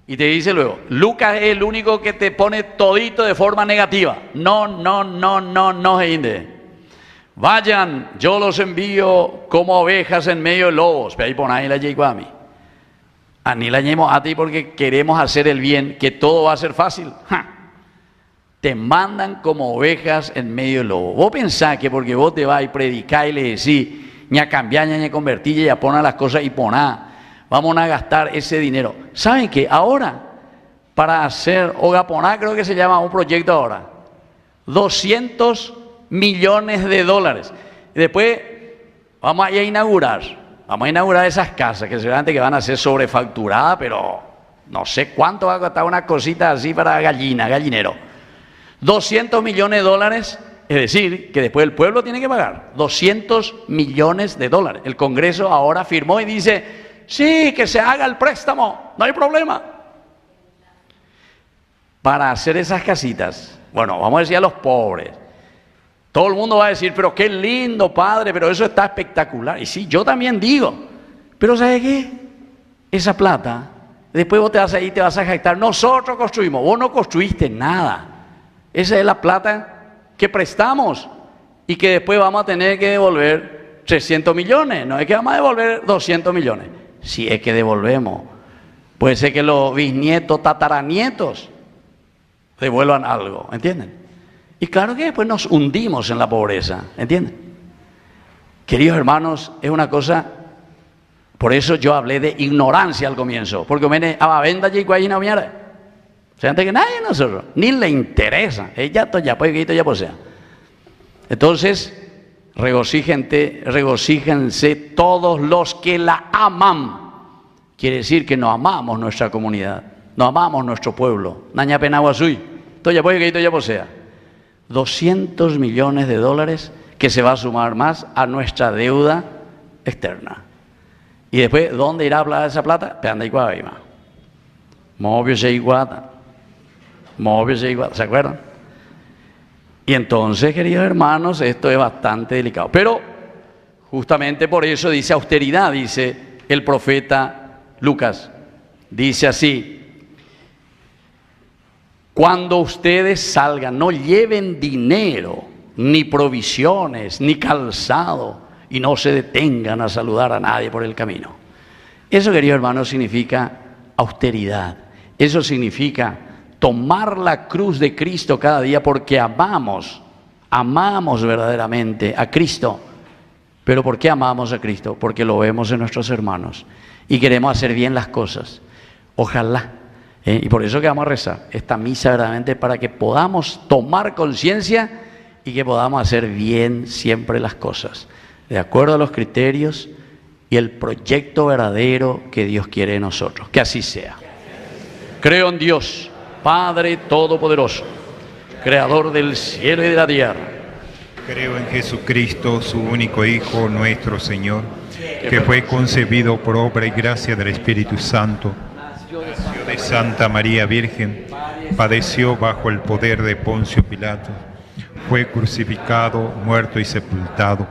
Y te dice luego, Lucas es el único que te pone todito de forma negativa. No, gente. Vayan, yo los envío como ovejas en medio de lobos. Pero ahí pon ahí la llegó a mí. Ni la llevamos a ti porque queremos hacer el bien, que todo va a ser fácil. Te mandan como ovejas en medio de lobos. Vos pensás que porque vos te vas y predicás y le decís, ña cambiar, ña convertir, ya pon las cosas y poná, vamos a gastar ese dinero. ¿Saben qué? Ahora, para hacer Ogaponá, creo que se llama un proyecto ahora, 200 millones de dólares. Y después vamos a inaugurar esas casas que seguramente que van a ser sobrefacturadas, pero no sé cuánto va a costar una cosita así para gallinero. 200 millones de dólares, es decir, que después el pueblo tiene que pagar 200 millones de dólares. El Congreso ahora firmó y dice, sí, que se haga el préstamo, no hay problema. Para hacer esas casitas, bueno, vamos a decir a los pobres, Todo el mundo va a decir, pero qué lindo, padre, pero eso está espectacular. Y sí, yo también digo, pero ¿sabe qué? Esa plata, después vos te vas a ir, te vas a jactar, nosotros construimos, vos no construiste nada. Esa es la plata que prestamos y que después vamos a tener que devolver 300 millones, no es que vamos a devolver 200 millones. Si es que devolvemos, puede ser que los bisnietos, tataranietos devuelvan algo, ¿entienden? Y claro que después nos hundimos en la pobreza, ¿entienden? Queridos hermanos, es una cosa, por eso yo hablé de ignorancia al comienzo, porque viene a venda y cuayina uñara. O sea, antes que nadie nosotros, ni le interesa, ella ya puede que ya posea. Entonces, regocíjense todos los que la aman. Quiere decir que no amamos nuestra comunidad, no amamos nuestro pueblo. Naña Penaguasui, ya puede que ya posea. 200 millones de dólares que se va a sumar más a nuestra deuda externa. Y después, ¿dónde irá a hablar esa plata? Peanda y Cuaima. Móvese iguata. ¿Se acuerdan? Y entonces, queridos hermanos, esto es bastante delicado. Pero justamente por eso dice austeridad, dice el profeta Lucas. Dice así: cuando ustedes salgan, no lleven dinero, ni provisiones, ni calzado, y no se detengan a saludar a nadie por el camino. Eso, queridos hermanos, significa austeridad. Eso significa tomar la cruz de Cristo cada día porque amamos verdaderamente a Cristo. ¿Pero por qué amamos a Cristo? Porque lo vemos en nuestros hermanos y queremos hacer bien las cosas. Ojalá. Y por eso que vamos a rezar esta misa verdaderamente para que podamos tomar conciencia y que podamos hacer bien siempre las cosas, de acuerdo a los criterios y el proyecto verdadero que Dios quiere de nosotros. Que así sea. Creo en Dios, Padre Todopoderoso, Creador del cielo y de la tierra. Creo en Jesucristo, su único Hijo, nuestro Señor, que fue concebido por obra y gracia del Espíritu Santo, nació de Santa María Virgen, padeció bajo el poder de Poncio Pilato, fue crucificado, muerto y sepultado,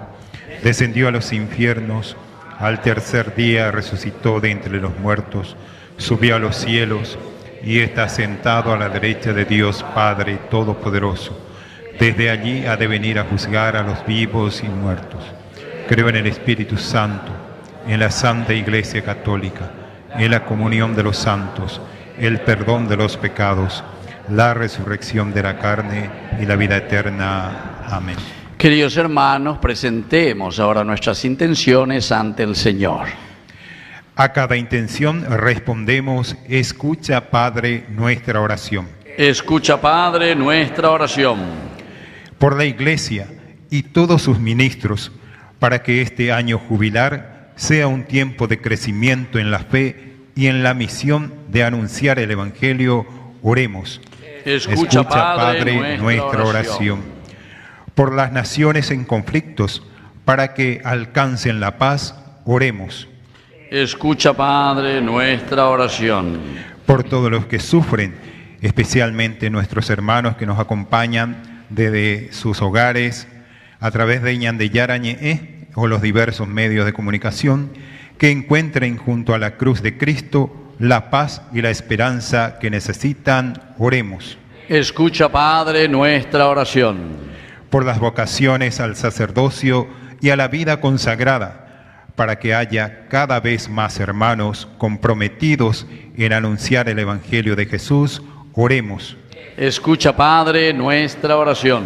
descendió a los infiernos, al tercer día resucitó de entre los muertos, subió a los cielos y está sentado a la derecha de Dios Padre Todopoderoso. Desde allí ha de venir a juzgar a los vivos y muertos. Creo en el Espíritu Santo, en la Santa Iglesia Católica, en la comunión de los santos, el perdón de los pecados, la resurrección de la carne y la vida eterna. Amén. Queridos hermanos, presentemos ahora nuestras intenciones ante el Señor. A cada intención respondemos: escucha, Padre, nuestra oración. Escucha, Padre, nuestra oración. Por la Iglesia y todos sus ministros, para que este año jubilar sea un tiempo de crecimiento en la fe y en la misión de anunciar el Evangelio, oremos. Escucha, Padre, nuestra oración. Por las naciones en conflictos, para que alcancen la paz, oremos. Escucha, Padre, nuestra oración. Por todos los que sufren, especialmente nuestros hermanos que nos acompañan desde sus hogares, a través de Ñandeyarañe o los diversos medios de comunicación, que encuentren junto a la cruz de Cristo la paz y la esperanza que necesitan, oremos. Escucha, Padre, nuestra oración. Por las vocaciones al sacerdocio y a la vida consagrada, para que haya cada vez más hermanos comprometidos en anunciar el Evangelio de Jesús, oremos. Escucha, Padre, nuestra oración.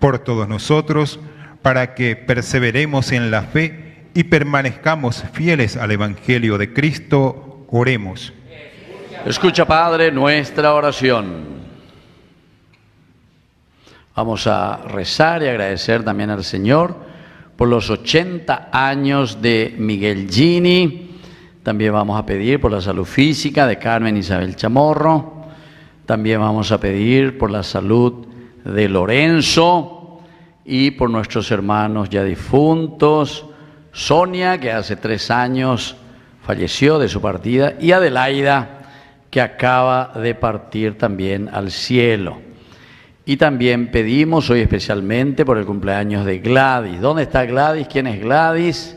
Por todos nosotros, para que perseveremos en la fe y permanezcamos fieles al Evangelio de Cristo, oremos. Escucha, Padre, nuestra oración. Vamos a rezar y agradecer también al Señor por los 80 años de Miguel Gini. También vamos a pedir por la salud física de Carmen Isabel Chamorro. También vamos a pedir por la salud de Lorenzo y por nuestros hermanos ya difuntos, Sonia, que hace 3 años falleció de su partida, y Adelaida, que acaba de partir también al cielo. Y también pedimos hoy especialmente por el cumpleaños de Gladys. ¿Dónde está Gladys? ¿Quién es Gladys?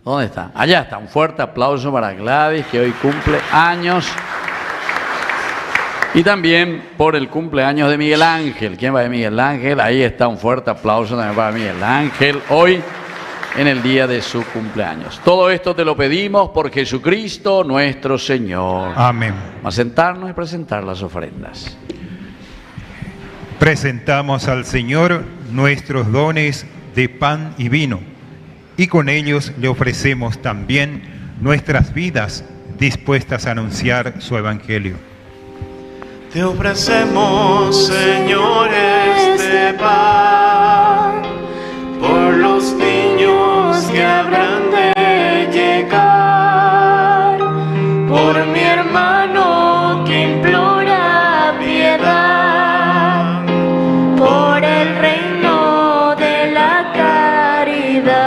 ¿Dónde está? Allá está. Un fuerte aplauso para Gladys, que hoy cumple años. Y también por el cumpleaños de Miguel Ángel. ¿Quién va de Miguel Ángel? Ahí está. Un fuerte aplauso también para Miguel Ángel. Hoy, en el día de su cumpleaños. Todo esto te lo pedimos por Jesucristo nuestro Señor. Amén. Vamos a sentarnos y presentar las ofrendas. Presentamos al Señor nuestros dones de pan y vino, y con ellos le ofrecemos también nuestras vidas dispuestas a anunciar su evangelio. Te ofrecemos, Señor, este pan, por los niños que habrán de llegar, por mi hermano que implora piedad, por el reino de la caridad.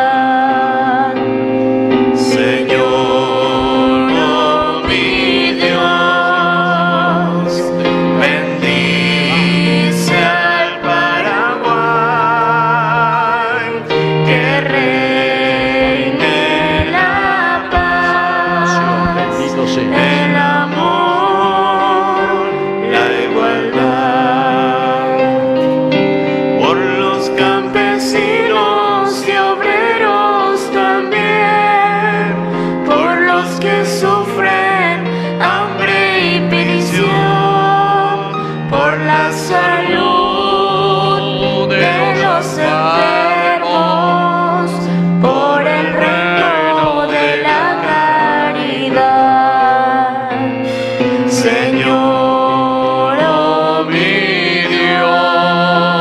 Señor, oh mi Dios, bendice al Paraguay, que reine la paz, Bendito sea. el amor, la igualdad, por los campesinos y obreros también, por los que sufren hambre y prisión, por la salud de los enfermos, por el reino de la caridad. Señor, oh mi Dios,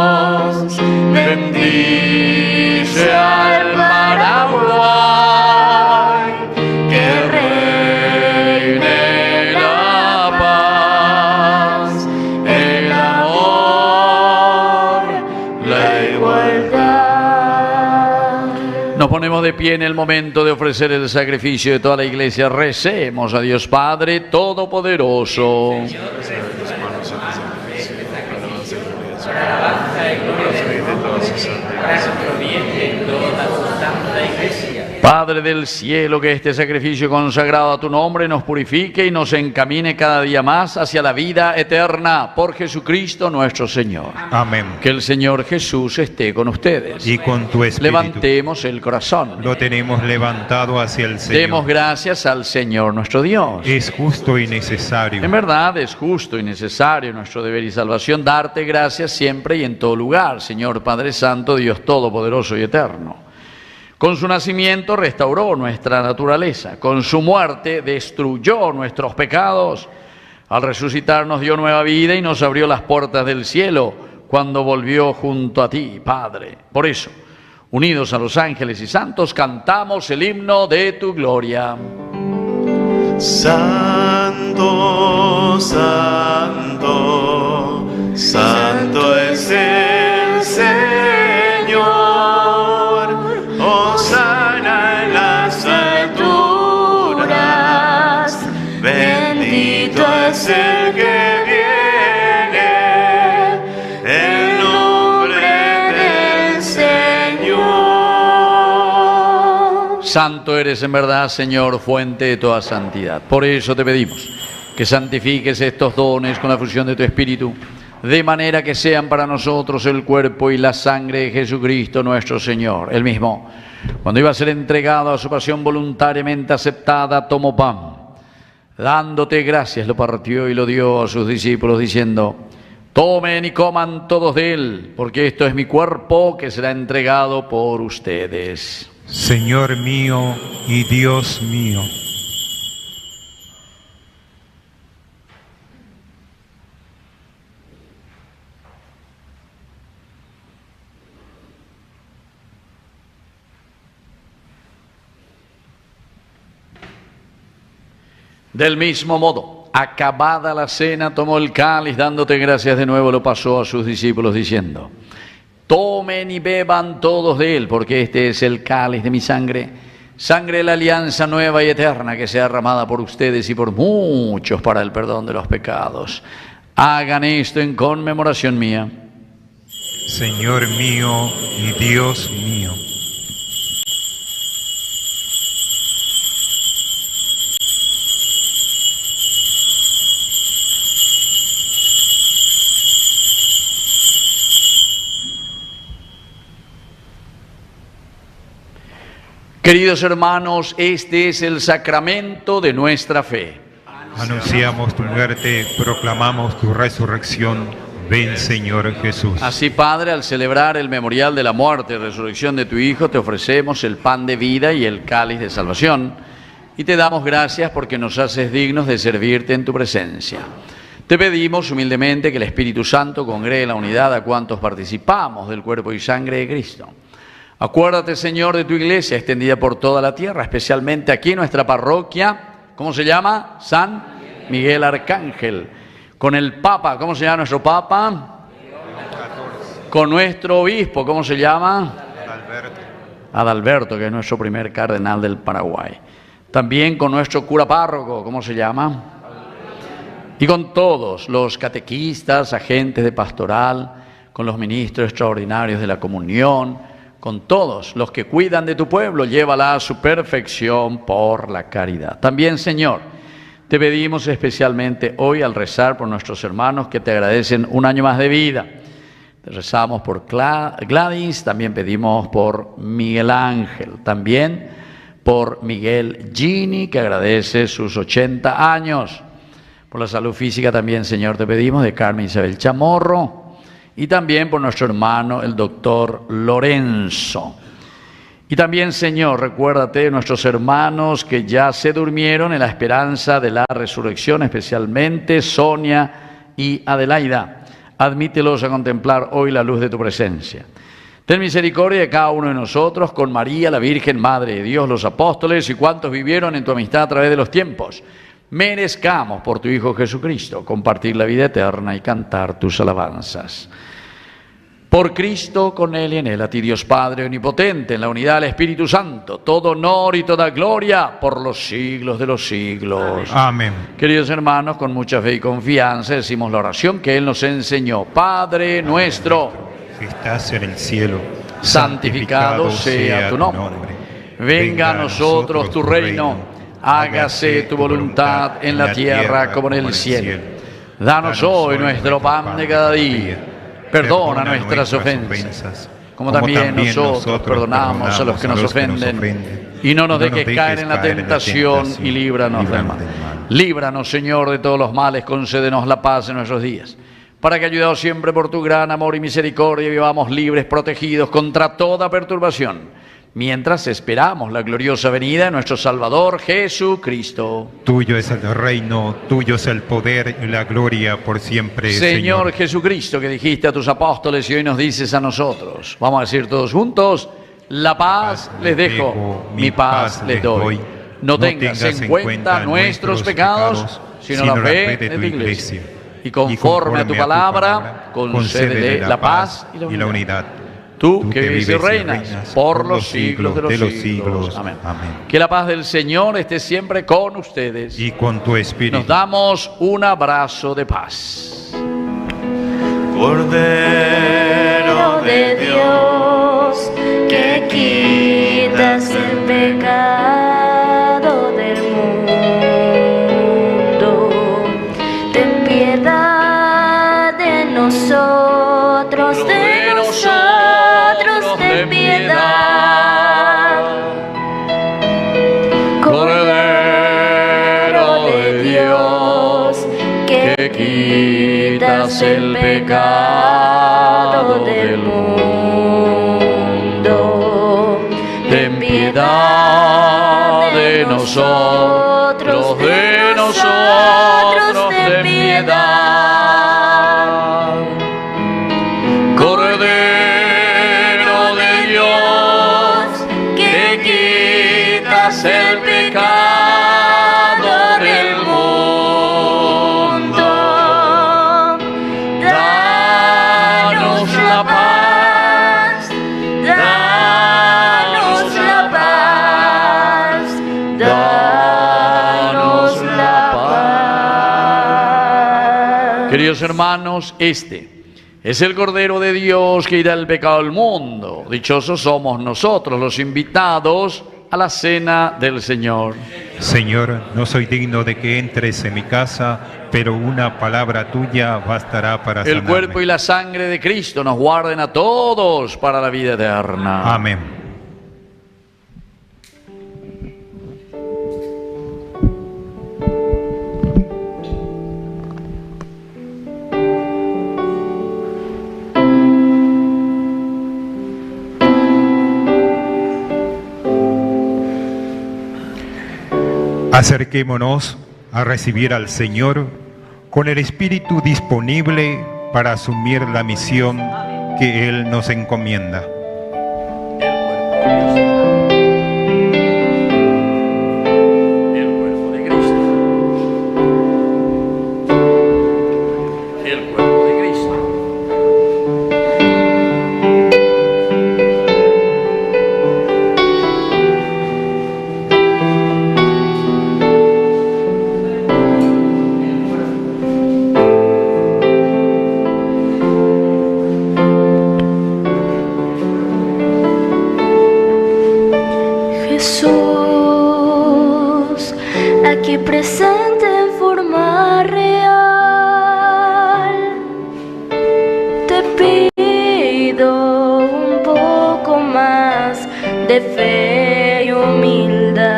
bendice al Paraguay, que reine la paz, el amor, la igualdad. Nos ponemos de pie en el momento de ofrecer el sacrificio de toda la iglesia. Recemos a Dios Padre Todopoderoso. Padre del cielo, que este sacrificio consagrado a tu nombre nos purifique y nos encamine cada día más hacia la vida eterna por Jesucristo nuestro Señor. Amén. Que el Señor Jesús esté con ustedes. Y con tu espíritu. Levantemos el corazón. Lo tenemos levantado hacia el Señor. Demos gracias al Señor nuestro Dios. Es justo y necesario. En verdad es justo y necesario nuestro deber y salvación darte gracias siempre y en todo lugar, Señor Padre Santo, Dios Todopoderoso y Eterno. Con su nacimiento restauró nuestra naturaleza, con su muerte destruyó nuestros pecados, al resucitar nos dio nueva vida y nos abrió las puertas del cielo cuando volvió junto a ti, Padre. Por eso, unidos a los ángeles y santos, cantamos el himno de tu gloria. Santo, santo, santo es el Señor. Hosana en las alturas. Bendito es el que viene en nombre del Señor. Santo eres en verdad, Señor, fuente de toda santidad. Por eso te pedimos que santifiques estos dones con la fusión de tu Espíritu, de manera que sean para nosotros el cuerpo y la sangre de Jesucristo nuestro Señor. Él mismo, cuando iba a ser entregado a su pasión voluntariamente aceptada, tomó pan. Dándote gracias, lo partió y lo dio a sus discípulos, diciendo: tomen y coman todos de él, porque esto es mi cuerpo que será entregado por ustedes. Señor mío y Dios mío. Del mismo modo, acabada la cena, tomó el cáliz, dándote gracias de nuevo, lo pasó a sus discípulos, diciendo: tomen y beban todos de él, porque este es el cáliz de mi sangre, sangre de la alianza nueva y eterna, que sea derramada por ustedes y por muchos para el perdón de los pecados. Hagan esto en conmemoración mía. Señor mío y Dios mío. Queridos hermanos, este es el sacramento de nuestra fe. Anunciamos tu muerte, proclamamos tu resurrección. Ven, Señor Jesús. Así, Padre, al celebrar el memorial de la muerte y resurrección de tu Hijo, te ofrecemos el pan de vida y el cáliz de salvación, y te damos gracias porque nos haces dignos de servirte en tu presencia. Te pedimos humildemente que el Espíritu Santo congregue en la unidad a cuantos participamos del cuerpo y sangre de Cristo. Acuérdate, Señor, de tu iglesia extendida por toda la tierra, especialmente aquí en nuestra parroquia. ¿Cómo se llama? San Miguel Arcángel. Con el Papa, ¿cómo se llama nuestro Papa? Con nuestro obispo, ¿cómo se llama? Adalberto, que es nuestro primer cardenal del Paraguay. También con nuestro cura párroco, ¿cómo se llama? Y con todos los catequistas, agentes de pastoral, con los ministros extraordinarios de la comunión, con todos los que cuidan de tu pueblo, llévala a su perfección por la caridad. También, Señor, te pedimos especialmente hoy al rezar por nuestros hermanos que te agradecen un año más de vida. Te rezamos por Gladys, también pedimos por Miguel Ángel, también por Miguel Gini, que agradece sus 80 años. Por la salud física también, Señor, te pedimos de Carmen Isabel Chamorro, y también por nuestro hermano, el doctor Lorenzo. Y también, Señor, recuérdate de nuestros hermanos que ya se durmieron en la esperanza de la resurrección, especialmente Sonia y Adelaida. Admítelos a contemplar hoy la luz de tu presencia. Ten misericordia de cada uno de nosotros, con María, la Virgen, Madre de Dios, los apóstoles y cuantos vivieron en tu amistad a través de los tiempos. Merezcamos por tu Hijo Jesucristo compartir la vida eterna y cantar tus alabanzas. Por Cristo, con Él y en Él, a ti Dios Padre omnipotente, en la unidad del Espíritu Santo, todo honor y toda gloria por los siglos de los siglos. Amén. Queridos hermanos, con mucha fe y confianza decimos la oración que Él nos enseñó. Padre nuestro, que estás en el cielo, santificado sea tu nombre. Venga a nosotros tu reino. Hágase tu voluntad en la tierra como en el cielo. Danos hoy nuestro pan de cada día. Perdona nuestras ofensas, como también nosotros perdonamos a los que nos ofenden. Y no nos dejes caer en la tentación y líbranos del mal. Líbranos, Señor, de todos los males, concédenos la paz en nuestros días, para que, ayudados siempre por tu gran amor y misericordia, vivamos libres, protegidos contra toda perturbación, mientras esperamos la gloriosa venida de nuestro Salvador Jesucristo. Tuyo es el reino, tuyo es el poder y la gloria por siempre, Señor Jesucristo, que dijiste a tus apóstoles y hoy nos dices a nosotros. Vamos a decir todos juntos: la paz les dejo, mi paz les doy. No tengas en cuenta nuestros pecados, sino la fe de tu iglesia. Y conforme a tu palabra, concédele la paz y la unidad. Tú que vives y reinas por los siglos de los siglos. Amén. Que la paz del Señor esté siempre con ustedes. Y con tu espíritu. Nos damos un abrazo de paz. Cordero de Dios, que quitas el pecado del mundo, ten piedad de nosotros, ten piedad. Cordero de Dios, que quitas el pecado del mundo, ten piedad de nosotros, ten piedad. Cordero de Dios, que quitas el pecado del mundo, danos la paz, danos la paz, danos la paz. Queridos hermanos, este Es el Cordero de Dios que quita el pecado del mundo. Dichosos somos nosotros, los invitados a la cena del Señor. Señor, no soy digno de que entres en mi casa, pero una palabra tuya bastará para El sanarme. cuerpo y la sangre de Cristo nos guarden a todos para la vida eterna. Amén. Acerquémonos a recibir al Señor con el espíritu disponible para asumir la misión que Él nos encomienda. El cuerpo de Cristo. El cuerpo de Cristo. Jesús, aquí presente en forma real, te pido un poco más de fe y humildad.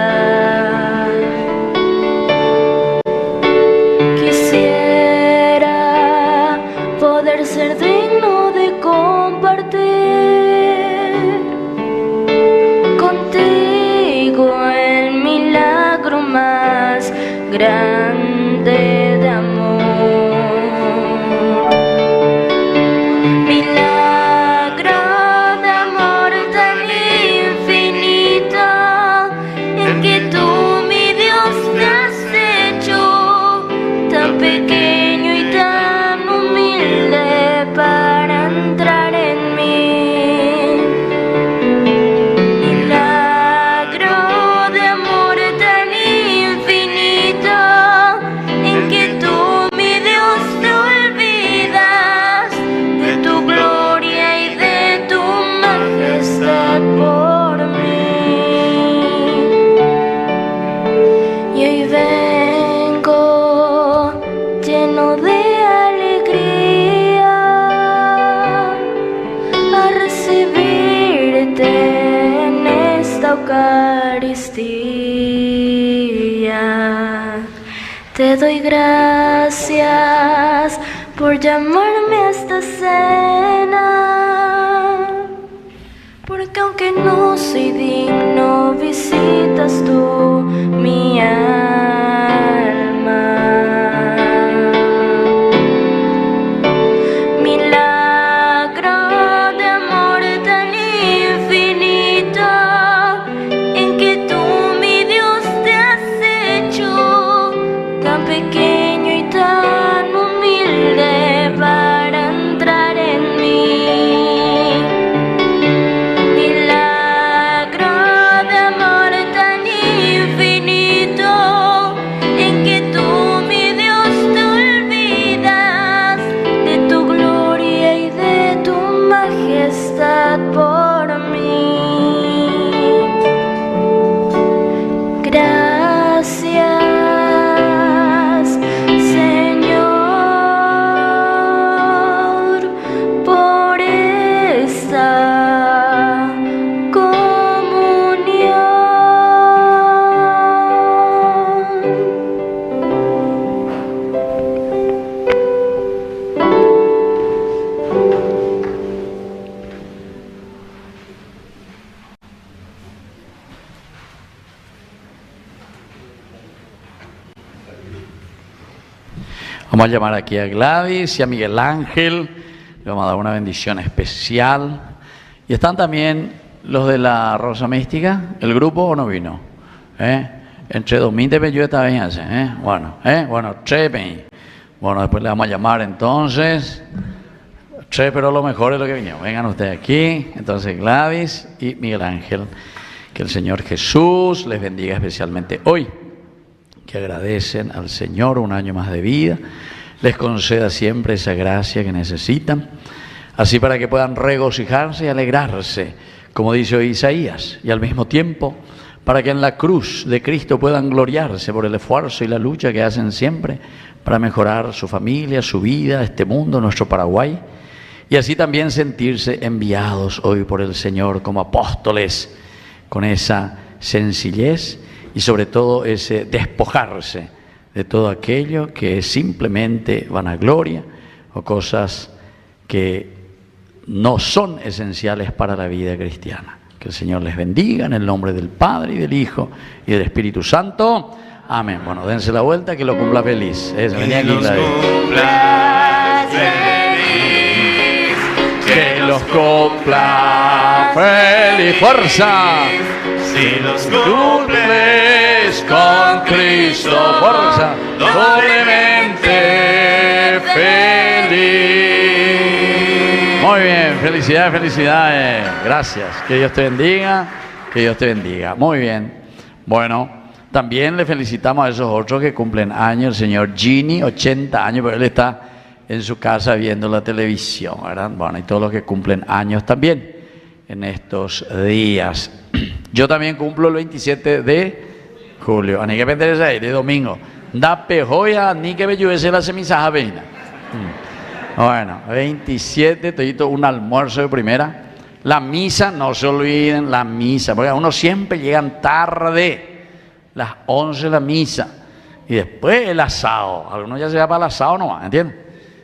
Quisiera poder ser digno de compartir contigo el milagro más grande de amor. Milagro de amor tan infinito, en que tú, mi Dios, te has hecho tan pequeño y tan humilde para entrar en mí. Milagro de amor tan infinito, en que tú, mi Dios, te olvidas de tu gloria y de tu majestad por mí. Y hoy vengo lleno de alegría a recibirte en esta Eucaristía. Te doy gracias por llamarme a esta cena, porque aunque no soy digno, visitas tú mi alma. Milagro de amor tan infinito, en que tú, mi Dios, te has hecho tan pequeño y tan humilde para entrar en mí. Milagro de amor tan infinito, en que tú, mi Dios, te olvidas de tu gloria y de tu majestad por mí. Gracias, Señor, por esta comunión. Vamos a llamar aquí a Gladys y a Miguel Ángel. Le vamos a dar una bendición especial. Y están también los de la Rosa Mística. ¿El grupo o no vino? Entre 2000 yo esta vez. Bueno, trepen. Bueno, después le vamos a llamar entonces. Pero lo mejor es lo que vino. Vengan ustedes aquí. Entonces Gladys y Miguel Ángel. Que el Señor Jesús les bendiga especialmente hoy, que agradecen al Señor un año más de vida. les conceda siempre esa gracia que necesitan, así para que puedan regocijarse y alegrarse, como dice hoy Isaías, y al mismo tiempo para que en la cruz de Cristo puedan gloriarse por el esfuerzo y la lucha que hacen siempre para mejorar su familia, su vida, este mundo, nuestro Paraguay, y así también sentirse enviados hoy por el Señor como apóstoles, con esa sencillez y sobre todo ese despojarse de todo aquello que es simplemente vanagloria o cosas que no son esenciales para la vida cristiana. Que el Señor les bendiga en el nombre del Padre y del Hijo y del Espíritu Santo. Amén. Bueno, dense la vuelta, que lo cumpla feliz. Venía aquí, que los cumpla feliz. Fuerza. Si los cumples con Cristo, fuerza, doblemente feliz. Muy bien, felicidades, felicidades. Gracias. Que Dios te bendiga, que Dios te bendiga. Muy bien. Bueno, también le felicitamos a esos otros que cumplen años. El señor Gini, 80 años, pero él está en su casa viendo la televisión, ¿verdad? Bueno, y todos los que cumplen años también en estos días. Yo también cumplo el 27 de julio. A ni que me ahí, de domingo. Da pejoya, ni que me llueve la semisa avena. Bueno, 27, todito un almuerzo de primera. La misa, no se olviden, la misa, porque uno siempre llegan tarde, las 11 la misa, y después el asado. Algunos ya se va para el asado nomás, ¿entienden?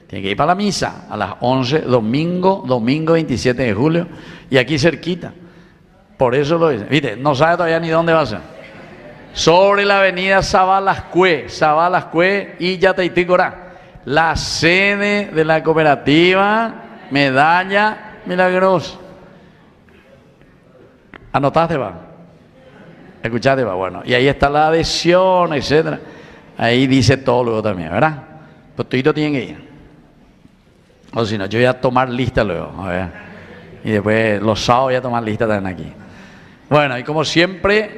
Tiene que ir para la misa a las 11, domingo 27 de julio, y aquí cerquita. Por eso lo dicen. Viste, no sabe todavía ni dónde va a ser. Sobre la avenida Sabalascue y Yataitícora. La sede de la cooperativa Medalla Milagrosa. ¿Anotaste, va? ¿Escuchaste, va? Bueno, y ahí está la adhesión, etcétera. Ahí dice todo luego también, ¿verdad? Pues todito tienen que ir. O si no, yo voy a tomar lista luego, a ver. Y después los sábados voy a tomar lista también aquí. Bueno, y como siempre,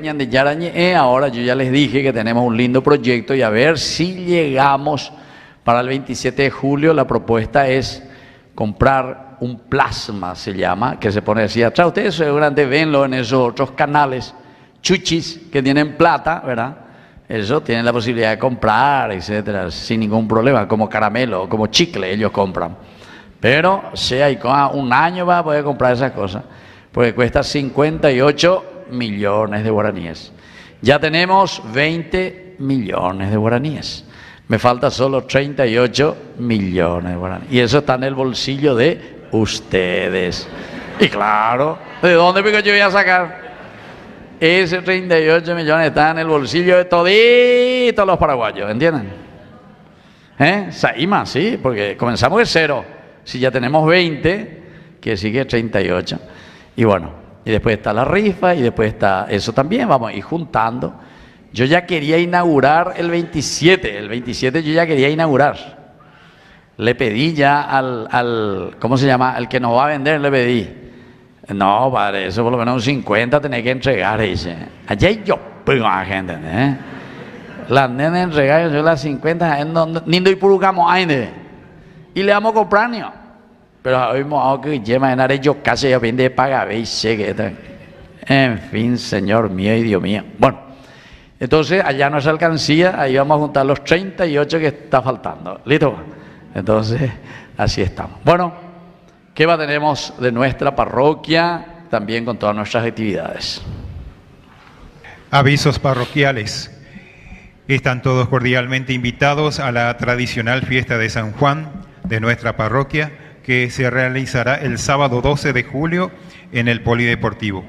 ahora yo ya les dije que tenemos un lindo proyecto y a ver si llegamos para el 27 de julio. La propuesta es comprar un plasma, se llama, que se pone así atrás. Ustedes seguramente venlo en esos otros canales, chuchis, que tienen plata, ¿verdad? Eso tienen la posibilidad de comprar, etcétera, sin ningún problema, como caramelo, como chicle, ellos compran. Pero si hay un año va a poder comprar esas cosas, porque cuesta 58 millones de guaraníes. Ya tenemos 20 millones de guaraníes. Me falta solo 38 millones de guaraníes. Y eso está en el bolsillo de ustedes. Y claro, ¿de dónde pico yo voy a sacar? Ese 38 millones está en el bolsillo de toditos los paraguayos, ¿entienden? Saima, sí, porque comenzamos de cero. Si ya tenemos 20, que sigue 38. Y bueno, y después está la rifa y después está eso también, vamos a ir juntando. Yo ya quería inaugurar el 27 yo ya quería inaugurar. Le pedí ya al ¿cómo se llama? Al que nos va a vender, le pedí. No, padre, eso por lo menos un 50 tenés que entregar, dice. Allá hay yo, pues, a gente, ¿eh? Las nenas entregaron, yo las 50, ni doy purucamos ahí, y le vamos a comprar, ¿no? Pero hoy algo que lleva en área yo casi ya vende paga, veis, en fin, Señor mío y Dios mío. Bueno, entonces allá no es alcancía, ahí vamos a juntar los 38 que está faltando. ¿Listo? Entonces, así estamos. Bueno, ¿qué va tenemos de nuestra parroquia? También con todas nuestras actividades. Avisos parroquiales. Están todos cordialmente invitados a la tradicional fiesta de San Juan de nuestra parroquia, que se realizará el sábado 12 de julio en el Polideportivo.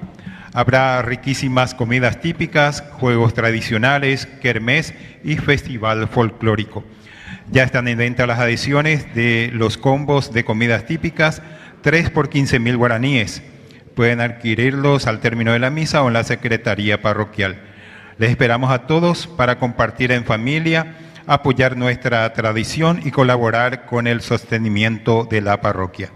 Habrá riquísimas comidas típicas, juegos tradicionales, kermés y festival folclórico. Ya están en venta las adhesiones de los combos de comidas típicas, 3 por 15.000 guaraníes. Pueden adquirirlos al término de la misa o en la secretaría parroquial. Les esperamos a todos para compartir en familia, apoyar nuestra tradición y colaborar con el sostenimiento de la parroquia.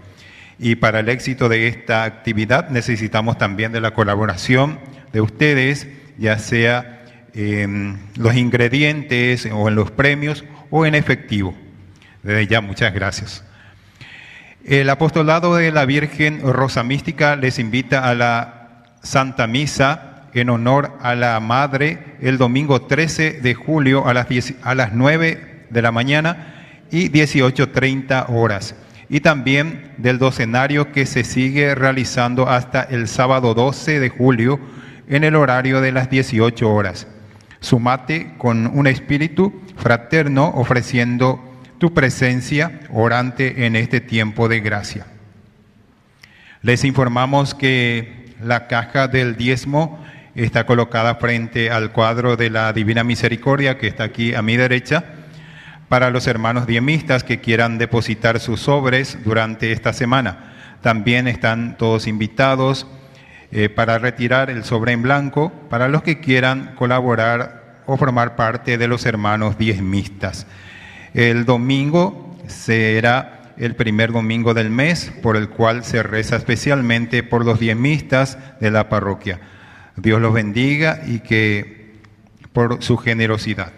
Y para el éxito de esta actividad necesitamos también de la colaboración de ustedes, ya sea en los ingredientes o en los premios o en efectivo. Desde ya, muchas gracias. El apostolado de la Virgen Rosa Mística les invita a la Santa Misa en honor a la Madre el domingo 13 de julio a las 9 de la mañana y 18:30 horas. Y también del docenario que se sigue realizando hasta el sábado 12 de julio en el horario de las 18 horas. Sumate con un espíritu fraterno ofreciendo tu presencia orante en este tiempo de gracia. Les informamos que la caja del diezmo está colocada frente al cuadro de la Divina Misericordia que está aquí a mi derecha. Para los hermanos diemistas que quieran depositar sus sobres durante esta semana. También están todos invitados para retirar el sobre en blanco para los que quieran colaborar o formar parte de los hermanos diezmistas. El domingo será el primer domingo del mes, por el cual se reza especialmente por los diezmistas de la parroquia. Dios los bendiga y que por su generosidad.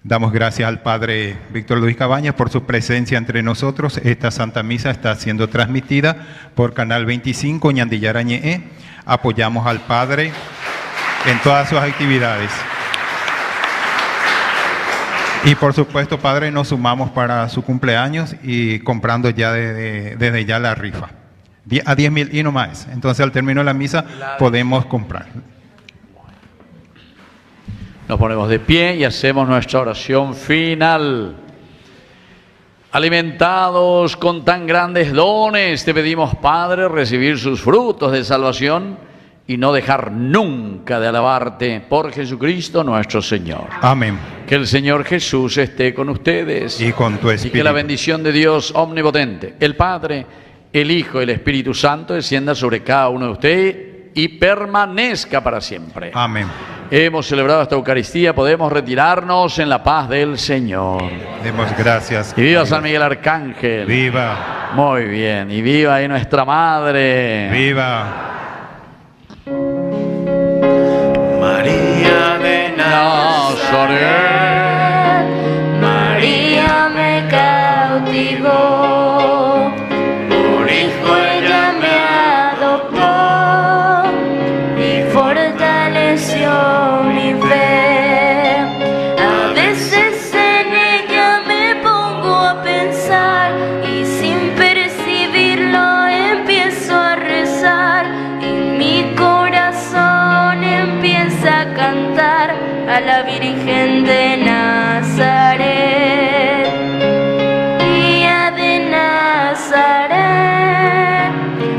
Damos gracias al Padre Víctor Luis Cabañas por su presencia entre nosotros. Esta Santa Misa está siendo transmitida por Canal 25 Ñandillara Ñe'e. Apoyamos al Padre en todas sus actividades. Y por supuesto, Padre, nos sumamos para su cumpleaños y comprando ya desde ya la rifa. A 10.000 y no más. Entonces, al término de la misa, podemos comprar. Nos ponemos de pie y hacemos nuestra oración final. Alimentados con tan grandes dones, te pedimos, Padre, recibir sus frutos de salvación y no dejar nunca de alabarte por Jesucristo nuestro Señor. Amén. Que el Señor Jesús esté con ustedes. Y con tu espíritu. Y que la bendición de Dios omnipotente, el Padre, el Hijo y el Espíritu Santo descienda sobre cada uno de ustedes y permanezca para siempre. Amén. Hemos celebrado esta Eucaristía, podemos retirarnos en la paz del Señor. Demos gracias. Y viva San Miguel Arcángel. Viva. Muy bien. Y viva ahí nuestra Madre. Viva. María de Nazaret, María me cautivó, por hijo ella me adoptó y fortaleció mi fe. A veces en ella me pongo a pensar y sin percibirlo empiezo a rezar y mi corazón empieza a cantar a la Virgen de Nazaret. Guía de Nazaret,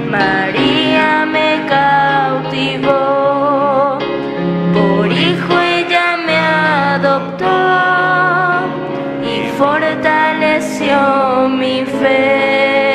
María me cautivó, por hijo ella me adoptó y fortaleció mi fe.